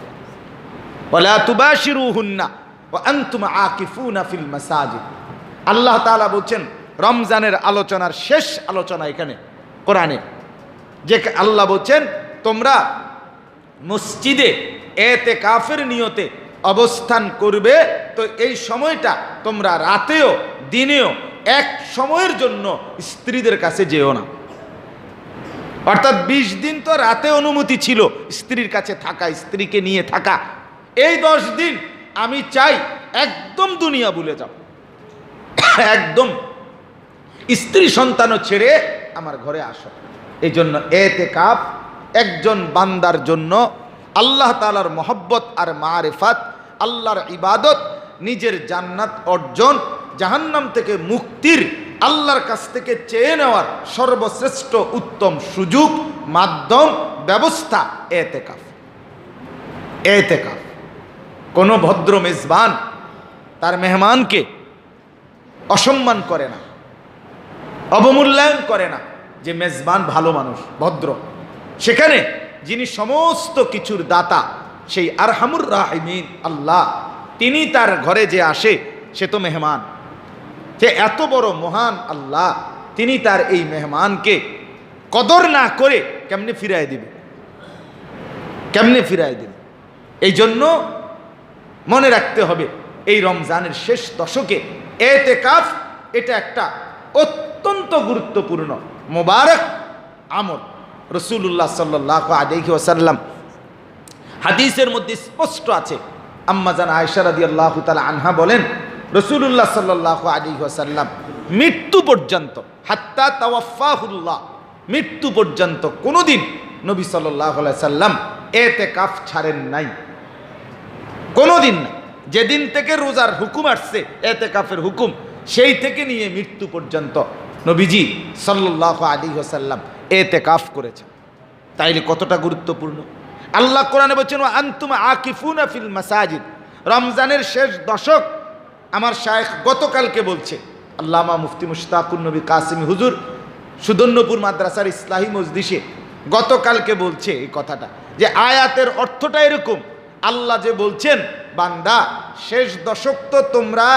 ওয়ালা তুবাশিরুহুন্না ওয়া আনতুম আকিফুনা ফিল মাসাজিদ। আল্লাহ তাআলা বলছেন রমজানের আলোচনার শেষ আলোচনা এখানে কোরআনে, যে আল্লাহ বলছেন তোমরা মসজিদে এতেকাফের নিয়তে অবস্থান করবে, তো এই সময়টা তোমরা রাতেও দিনেও এক সময়ের জন্য স্ত্রীদের কাছে যেও না। অর্থাৎ 20 দিন তো রাতে অনুমতি ছিল স্ত্রীর কাছে থাকা, স্ত্রীকে নিয়ে থাকা, এই 10 দিন আমি চাই একদম দুনিয়া ভুলে যাও, একদম স্ত্রী সন্তানও ছেড়ে আমার ঘরে আসো। এই জন্য এতেকাফ একজন বান্দার জন্য আল্লাহ তাআলার মহব্বত আর মারিফাত, আল্লাহর ইবাদত, নিজের জান্নাত অর্জন, জাহান্নাম থেকে মুক্তির, আল্লাহর কাছ থেকে চেয়ে নেওয়ার সর্বশ্রেষ্ঠ উত্তম সুযোগ, মাধ্যম, ব্যবস্থা এতেকাফ। এতেকাফ কোনো ভদ্র মেজবান তার মেহমানকে অসম্মান করে না, অবমূল্যায়ন করে না, যে মেজবান ভালো মানুষ, ভদ্র। সেখানে যিনি সমস্ত কিছুর দাতা, সেই আরহামুর রাহিমিন আল্লাহ, তিনি তার ঘরে যে আসে সে তো মেহমান, সে এত বড় মহান আল্লাহ, তিনি তার এই মেহমানকে কদর না করে কেমনে ফিরায় দিবে, কেমনে ফিরায় দিবে? এই জন্য মনে রাখতে হবে এই রমজানের শেষ দশকে এতেকাফ এটা একটা অত্যন্ত গুরুত্বপূর্ণ মোবারক আমল। রাসূলুল্লাহ সাল্লাল্লাহু আলাইহি ওয়াসাল্লাম হাদিসের মধ্যে স্পষ্ট আছে, আম্মা জান আয়েশা রাদিয়াল্লাহু তাআলা আনহা বলেন, রাসূলুল্লাহ সাল্লাল্লাহু আলাইহি ওয়াসাল্লাম মৃত্যু পর্যন্ত, হাত্তা তাওয়াফাহুল্লাহ, মৃত্যু পর্যন্ত কোনোদিন নবী সাল্লাল্লাহু আলাইহি সাল্লাম এতেকাফ ছাড়েন নাই, কোনোদিন না। যেদিন থেকে রোজার হুকুম আসছে, এতেকাফের হুকুম, সেই থেকে নিয়ে মৃত্যু পর্যন্ত নবীজি সাল্লাল্লাহু আলাইহি ওয়াসাল্লাম এতেকাফ করেছেন। তাইলে কতটা গুরুত্বপূর্ণ! আল্লাহ কোরআনে বলছেন, ওয়া আনতুম আকিফুনা ফিল মাসাজিদ। রমজানের শেষ দশক আমার শায়েখ গতকালকে বলছে, আল্লামা মুফতি মুশতাকুন নবী কাসিমি হুজুর সুদন্যপুর মাদ্রাসার ইসলাহি মজলিসে গতকালকে বলছে এই কথাটা, যে আয়াতের অর্থটা এরকম, আল্লাহ যে বলছেন, বান্দা শেষ দশক তো তোমরা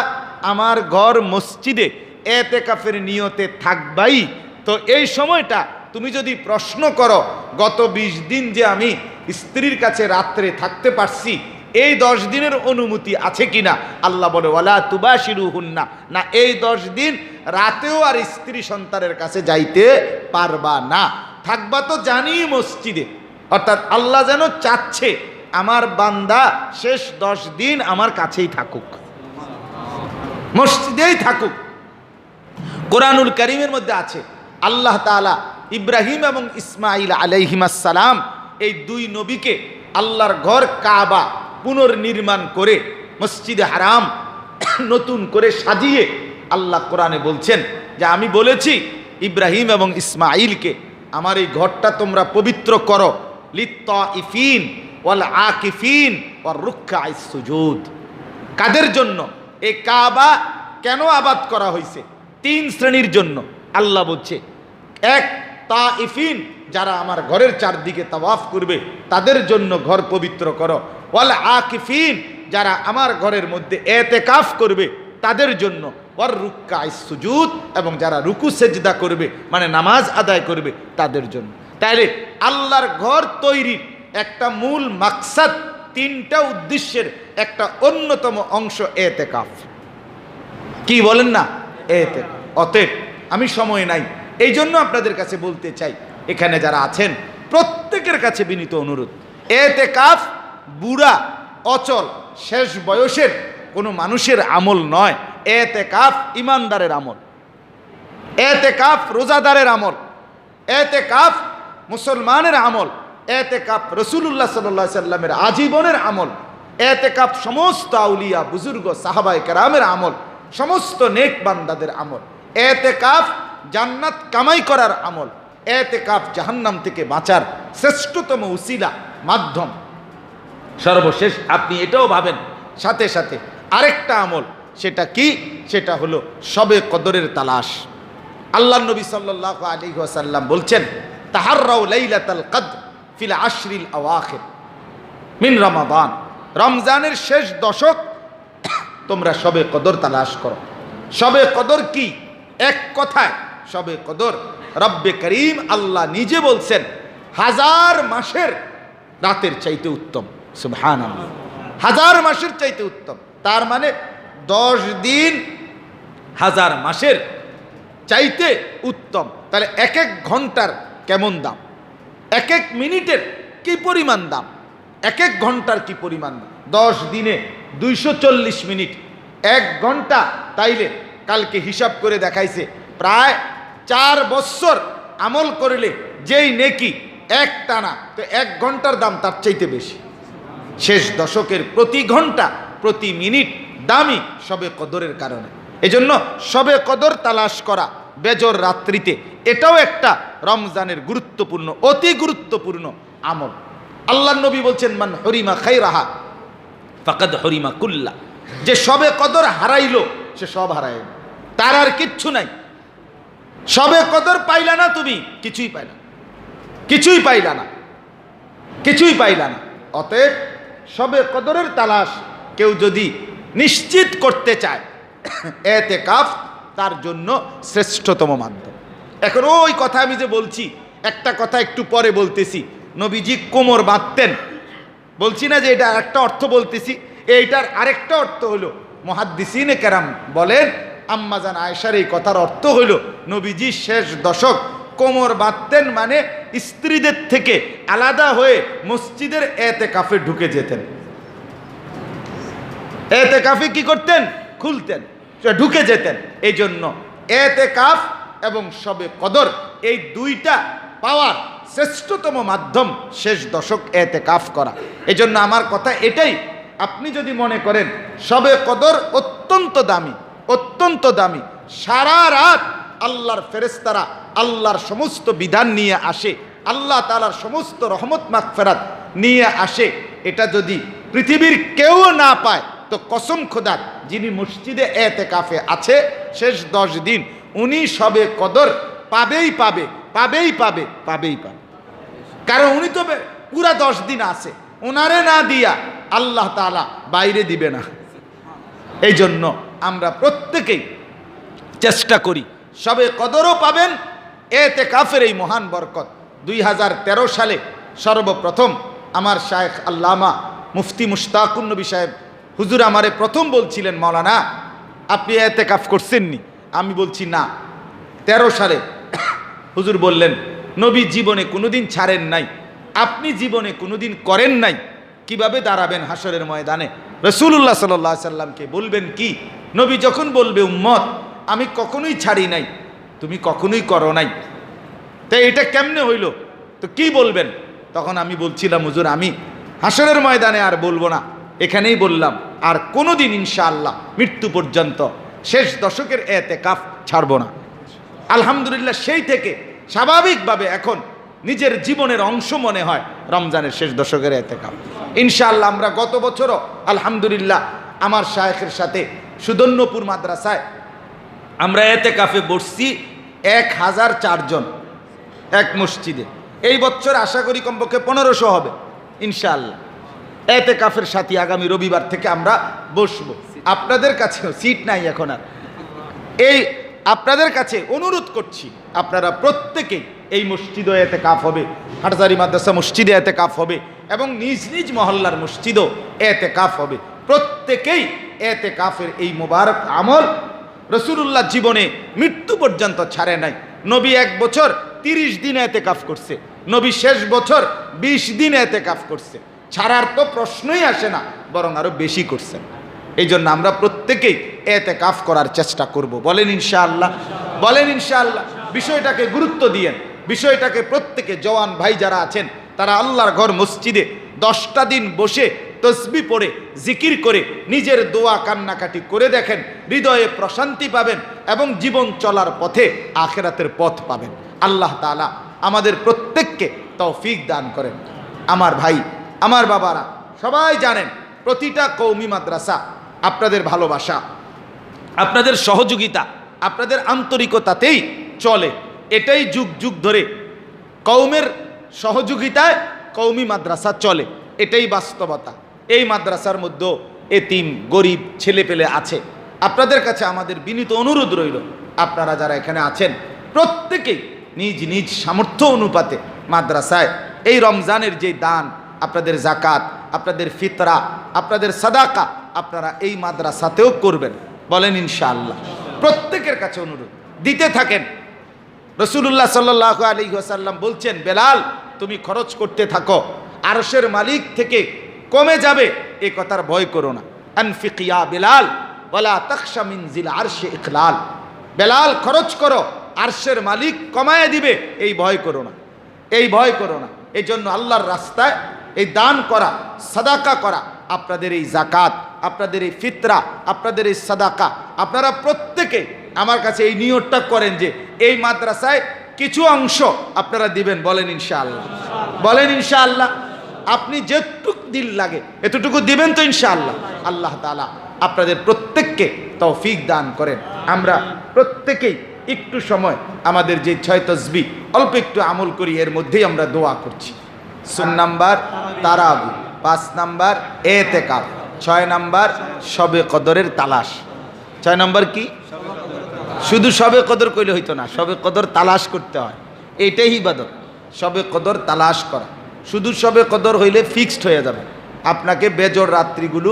আমার ঘর মসজিদে এতেকাফের নিয়তে থাকবাই, তো এই সময়টা তুমি যদি প্রশ্ন করো গত 20 দিন যে আমি স্ত্রীর কাছে রাত্রে থাকতে পারছি, এই 10 দিনের অনুমতি আছে কিনা? আল্লাহ বলে ওয়ালা তুবাশিরুহুন্না, না এই 10 দিন রাতেও আর স্ত্রী সন্তানের কাছে যাইতে পারবা না, থাকবা তো জানি মসজিদে। অর্থাৎ আল্লাহ যেন চাচ্ছে আমার বান্দা শেষ 10 দিন আমার কাছেই থাকুক, মসজিদেই থাকুক। কোরআনুল কারীমের মধ্যে আছে আল্লাহ তাআলা ইব্রাহিম এবং ইসমাঈল আলাইহিমাসসালাম এই দুই নবীকে আল্লাহর ঘর কাবা পুনর্নির্মাণ করে মসজিদে হারাম নতুন করে সাজিয়ে আল্লাহ কোরআনে বলছেন যে আমি বলেছি ইব্রাহিম এবং ইসমাঈলকে আমার এই ঘরটা তোমরা পবিত্র করো লিত্তাইফিন ওয়াল আকিফিন ওয়ার রুক্কাইস সুজুদ। কাদের জন্য এই কাবা কেন আবাদ করা হয়েছে? 3 শ্রেণীর জন্য আল্লাহ বলছে। এক, তাইফিন, যারা আমার ঘরের চারদিকে তাওয়াফ করবে তাদের জন্য ঘর পবিত্র করো। ওয়াল আকিফিন, যারা আমার ঘরের মধ্যে এতেকাফ করবে তাদের জন্য। ওয়ার রুক্কাইস সুজুদ, এবং যারা রুকু সেজদা করবে মানে নামাজ আদায় করবে তাদের জন্য। তাইলে আল্লাহর ঘর তৈরির একটা মূল মাকসাদ, 3টা উদ্দেশ্যের একটা অন্যতম অংশ এতেকাফ। কি বলেন না? এতেকাফ। অতএব আমি সময় নাই, এই জন্য আপনাদের কাছে বলতে চাই, এখানে যারা আছেন প্রত্যেকের কাছে বিনীত অনুরোধ, এতেকাফ বুড়া অচল শেষ বয়সের কোনো মানুষের আমল নয়। এতেকাফ ইমানদারের আমল, এতেকাফ রোজাদারের আমল, এতেকাফ মুসলমানের আমল, এতেকাফ রাসূলুল্লাহ সাল্লাল্লাহু আলাইহি সাল্লামের আজীবনের আমল, এতেকাফ সমস্ত আউলিয়া বুজুর্গ সাহাবায়ে কেরামের আমল, সমস্ত নেক বান্দাদের আমল। এতেকাফ জান্নাত কামাই করার আমল, এতেকাফ জাহান্নাম থেকে বাঁচার শ্রেষ্ঠতম উসিলা মাধ্যম। সর্বশেষ আপনি এটাও ভাবেন সাথে সাথে আরেকটা আমল, সেটা কি? সেটা হলো শবে কদরের তালাশ। আল্লাহ নবী সাল্লাল্লাহু আলাইহি ওয়াসাল্লাম বলছেন তাহাররাউ লাইলাতাল কদর ফিল আশরিল আওয়াখির মিন রমাদান। রমজানের শেষ দশক তোমরা শবে কদর তালাশ করো। শবে কদর কি? এক কথায় শবে কদর রব্বে করিম আল্লাহ নিজে বলছেন 1000 মাসের রাতের চাইতে উত্তম। সুবহানাল্লাহ, 1000 মাসের চাইতে উত্তম। তার মানে 10 দিন 1000 মাসের চাইতে উত্তম। তাহলে এক এক ঘন্টার কেমন দাম, এক এক মিনিটের কি পরিমাণ দাম, এক এক ঘন্টার কি পরিমাণ দাম। 10 দিনে 240 মিনিট, 1 ঘন্টা। তাইলে কালকে হিসাব করে দেখাইছে প্রায় 4 বছর আমল করলে যেই নেকি এক টানা, তো 1 ঘন্টার দাম তার চাইতে বেশি। শেষ দশকের প্রতি ঘন্টা প্রতি মিনিট দামি শবে কদরের কারণে। এজন্য শবে কদর তালাশ করা বেজর রাত্রিতে, এটাও একটা রমজানের গুরুত্বপূর্ণ, অতি গুরুত্বপূর্ণ আমল। আল্লাহ নবী বলছেন মান হরিমা খাইরাহা ফাকাদ হরিমা কুল্লা। যে শবে কদর হারাইলো সে সব হারাইল, তার আর কিচ্ছু নাই। শবে কদর পাইলা না, তুমি কিছুই পাইলা, কিছুই পাইলা না, কিছুই পাইলা না। অতএব শবে কদরের তালাশ কেউ যদি নিশ্চিত করতে চায়, এতেকাফ তার জন্য শ্রেষ্ঠতম মাধ্যম। এখন ওই কথা আমি যে বলছি, একটা কথা একটু পরে বলতেছি। নবীজি কোমর বাঁধতেন, বলছি না যে এটা একটা অর্থ বলতেছি, এইটার আরেকটা অর্থ হলো মুহাদ্দিসিনে কেরাম বলেন, আম্মাজান আয়েশার এই কথার অর্থ হইল নবীজি শেষ দশক কোমর বাঁধতেন, মানে স্ত্রীদের থেকে আলাদা হয়ে মসজিদের এতেকাফে ঢুকে যেতেন। এতেকাফে কি করতেন? খুলতেন, ঢুকে যেতেন। এই জন্য এতেকাফ এবং শবে কদর এই দুইটা পাওয়ার শ্রেষ্ঠতম মাধ্যম শেষ দশক এতেকাফ করা। এই জন্য আমার কথা এটাই, আপনি যদি মনে করেন শবে কদর অত্যন্ত দামি, অত্যন্ত দামি, সারা রাত আল্লাহর ফেরেশতারা আল্লাহর সমস্ত বিধান নিয়ে আসে, আল্লাহ তাআলার সমস্ত রহমত মাগফিরাত নিয়ে আসে, এটা যদি পৃথিবীর কেউ না পায় তো কসম খোদার যিনি মসজিদে এতেকাফে আছে শেষ 10 দিন, উনি শবে কদর পাবেই পাবে, পাবেই পাবে, পাবেই পাবে। কারণ উনি তো পুরা 10 দিন আছে, ওনারে না দিয়া আল্লাহ তাআলা বাইরে দিবে না। এই জন্য আমরা প্রত্যেকেই চেষ্টা করি শবে কদরও পাবেন, এতেকাফের এই মহান বরকত 2013 সালে সর্বপ্রথম আমার শায়েখ আল্লামা মুফতি মুশতাকুন নবী সাহেব হুজুর আমারে প্রথম বলছিলেন, মাওলানা আপনি এতেকাফ করছেননি? আমি বলছি না। 13 সালে হুজুর বললেন, নবী জীবনে কোনোদিন ছাড়েন নাই, আপনি জীবনে কোনোদিন করেন নাই, কিভাবে দাঁড়াবেন হাসরের ময়দানে? রাসূলুল্লাহ সাল্লাল্লাহু আলাইহি সাল্লামকে বলবেন কি? নবী যখন বলবে উম্মত আমি কখনোই ছাড়ি নাই, তুমি কখনোই করো নাই, তাই এটা কেমনে হইল? তো কি বলবেন? তখন আমি বলছিলাম, হুজুর আমি হাসরের ময়দানে আর বলবো না, এখানেই বললাম, আর কোনোদিন ইনশাআল্লাহ মৃত্যু পর্যন্ত শেষ দশকের এতেকাফ ছাড়বো না। আলহামদুলিল্লাহ সেই থেকে স্বাভাবিকভাবে এখন নিজের জীবনের অংশ মনে হয় রমজানের শেষ দশকের এতেকাফ। ইনশাআল্লাহ আমরা গত বছরও আলহামদুলিল্লাহ আমার শায়েখের সাথে সুদন্যপুর মাদ্রাসায় আমরা এতেকাফে বসছি 1004 জন এক মসজিদে। এই বছর আশা করি কমপক্ষে 1500 হবে ইনশাআল্লাহ। এতেকাফের সাথে আগামী রবিবার থেকে আমরা বসবো। আপনাদের কাছেও সিট নাই এখন আর, এই আপনাদের কাছে অনুরোধ করছি আপনারা প্রত্যেকেই এই মসজিদও এতেকাফ হবে, হাটজারি মাদ্রাসা মসজিদে এতেকাফ হবে এবং নিজ নিজ মহল্লার মসজিদও এতেকাফ হবে। প্রত্যেকেই এতেকাফের এই মোবারক আমল রাসূলুল্লাহ জীবনে মৃত্যু পর্যন্ত ছাড়ে নাই। নবী 1 বছর 30 দিন এতেকাফ করছে, নবী শেষ বছর 20 দিন এতেকাফ করছে, ছাড়ার তো প্রশ্নই আসে না, বরং আরো বেশি করছেন। এই জন্য আমরা প্রত্যেকেই এতেকাফ করার চেষ্টা করব। বলেন ইনশাআল্লাহ, বলেন ইনশাআল্লাহ। বিষয়টাকে গুরুত্ব দিয়েন, বিষয়টাকে প্রত্যেকে জওয়ান ভাই যারা আছেন তারা আল্লাহর ঘর মসজিদে 10টা দিন বসে তসবিহ পড়ে জিকির করে নিজের দোয়া কান্নাকাটি করে দেখেন, হৃদয়ে প্রশান্তি পাবেন এবং জীবন চলার পথে আখিরাতের পথ পাবেন। আল্লাহ তাআলা আমাদের প্রত্যেককে তৌফিক দান করেন। আমার ভাই, আমার বাবারা সবাই জানেন প্রতিটা কওমি মাদ্রাসা আপনাদের ভালোবাসা, আপনাদের সহযোগিতা, আপনাদের আন্তরিকতাতেই চলে। এটাই যুগ যুগ ধরে কওমের সহযোগিতায় কওমি মাদ্রাসা চলে, এটাই বাস্তবতা। এই মাদ্রাসার মধ্যে এতিম গরিব ছেলেপেলে আছে। আপনাদের কাছে আমাদের বিনীত অনুরোধ রইল, আপনারা যারা এখানে আছেন প্রত্যেকেই নিজ নিজ সামর্থ্য অনুপাতে মাদ্রাসায় এই রমজানের যে দান, আপনাদের জাকাত, আপনাদের ফিতরা, আপনাদের সাদাকা আপনারা এই মাদ্রাসাতেও করবেন। বলেন ইনশাআল্লাহ। প্রত্যেকের কাছে অনুরোধ দিতে থাকেন। রাসূলুল্লাহ সাল্লাল্লাহু আলাইহি ওয়াসাল্লাম বলছেন, বেলাল তুমি খরচ করতে থাকো, আরশের মালিক থেকে কমে যাবে এ কথার ভয় করো না। আনফিক ইয়া বেলাল ওয়ালা তাখশা মিন জিল আরশি ইখলাল। বেলাল খরচ করো, আরশের মালিক কমায় দিবে, এই ভয় করো না, এই ভয় করো না। এই জন্য আল্লাহর রাস্তায় এই দান করা, সাদাকা করা, আপনাদের এই জাকাত, আপনাদের এই ফিতরা, আপনাদের এই সাদাকা, আপনারা প্রত্যেকে আমার কাছে এই নিয়তটা করেন যে এই মাদ্রাসায় কিছু অংশ আপনারা দিবেন। বলেন ইনশাআল্লাহ, বলেন ইনশাআল্লাহ। আপনি যেটুকু দিল লাগে এতটুকু দিবেন তো ইনশাআল্লাহ। আল্লাহ তাআলা আপনাদের প্রত্যেককে তৌফিক দান করেন। আমরা প্রত্যেকেই একটু সময় আমাদের যে 6 তাসবিহ অল্প একটু আমল করি, এর মধ্যেই আমরা দোয়া করছি। 4 নাম্বার তারাবি, 5 নাম্বার এতেকাফ, 6 নাম্বার শবে কদরের তালাশ। 6 নাম্বার কি? শুধু শবে কদর কইলে হইতো না, শবে কদর তালাশ করতে হয়, এইটাই ইবাদত। শবে কদর তালাশ করা, শুধু শবে কদর হইলে ফিক্সড হয়ে যাবে। আপনাকে বেজোর রাত্রিগুলো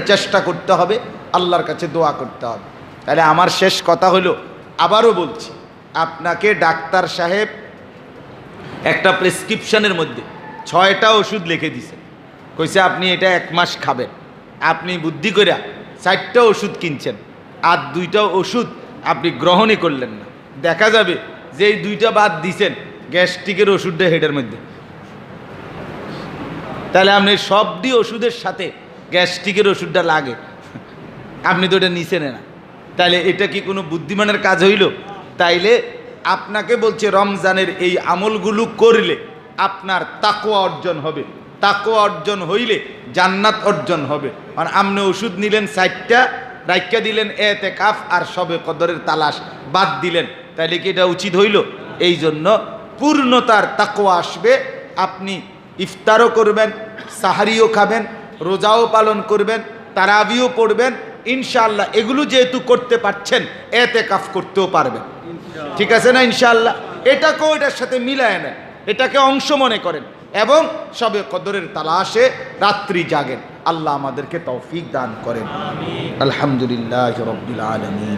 চেষ্টা করতে হবে, আল্লাহর কাছে দোয়া করতে হবে। তাহলে আমার শেষ কথা হলো, আবারও বলছি, আপনাকে ডাক্তার সাহেব একটা প্রেসক্রিপশনের মধ্যে 6টা ওষুধ লিখে দিছে, কইছে আপনি এটা 1 মাস খাবেন। আপনি বুদ্ধি করে 4টা ওষুধ কিনছেন, আর 2টা ওষুধ আপনি গ্রহণই করলেন না। দেখা যাবে যে এই 2টা বাদ দিছেন, গ্যাস্ট্রিকের ওষুধটা হেডের মধ্যে। তাহলে আপনি সবটি ওষুধের সাথে গ্যাস্ট্রিকের ওষুধটা লাগে, আপনি তো এটা নিছেন না। তাইলে এটা কি কোনো বুদ্ধিমানের কাজ হইল? তাইলে আপনাকে বলছে রমজানের এই আমলগুলো করলে আপনার তাকওয়া অর্জন হবে, তাকওয়া অর্জন হইলে জান্নাত অর্জন হবে। আর আপনি ওষুধ নিলেন 4টা, রাইখা দিলেন এতেকাফ আর শবে কদরের তালাশ বাদ দিলেন, তাইলে কি এটা উচিত হইল? এই জন্য পূর্ণতার তাকওয়া আসবে। আপনি ইফতারও করবেন, সাহারিও খাবেন, রোজাও পালন করবেন, তারাবিও পড়বেন ইনশাআল্লাহ। এগুলো যেহেতু করতে পারছেন, এতেকাফ করতেও পারবেন। ঠিক আছে না ইনশাআল্লাহ? এটাকেও এটার সাথে মিলায় নেন, এটাকে অংশ মনে করেন এবং সবে কদরের তালাশে রাত্রি জাগেন। আল্লাহ আমাদেরকে তৌফিক দান করেন। আলহামদুলিল্লাহ রাব্বিল আলামিন।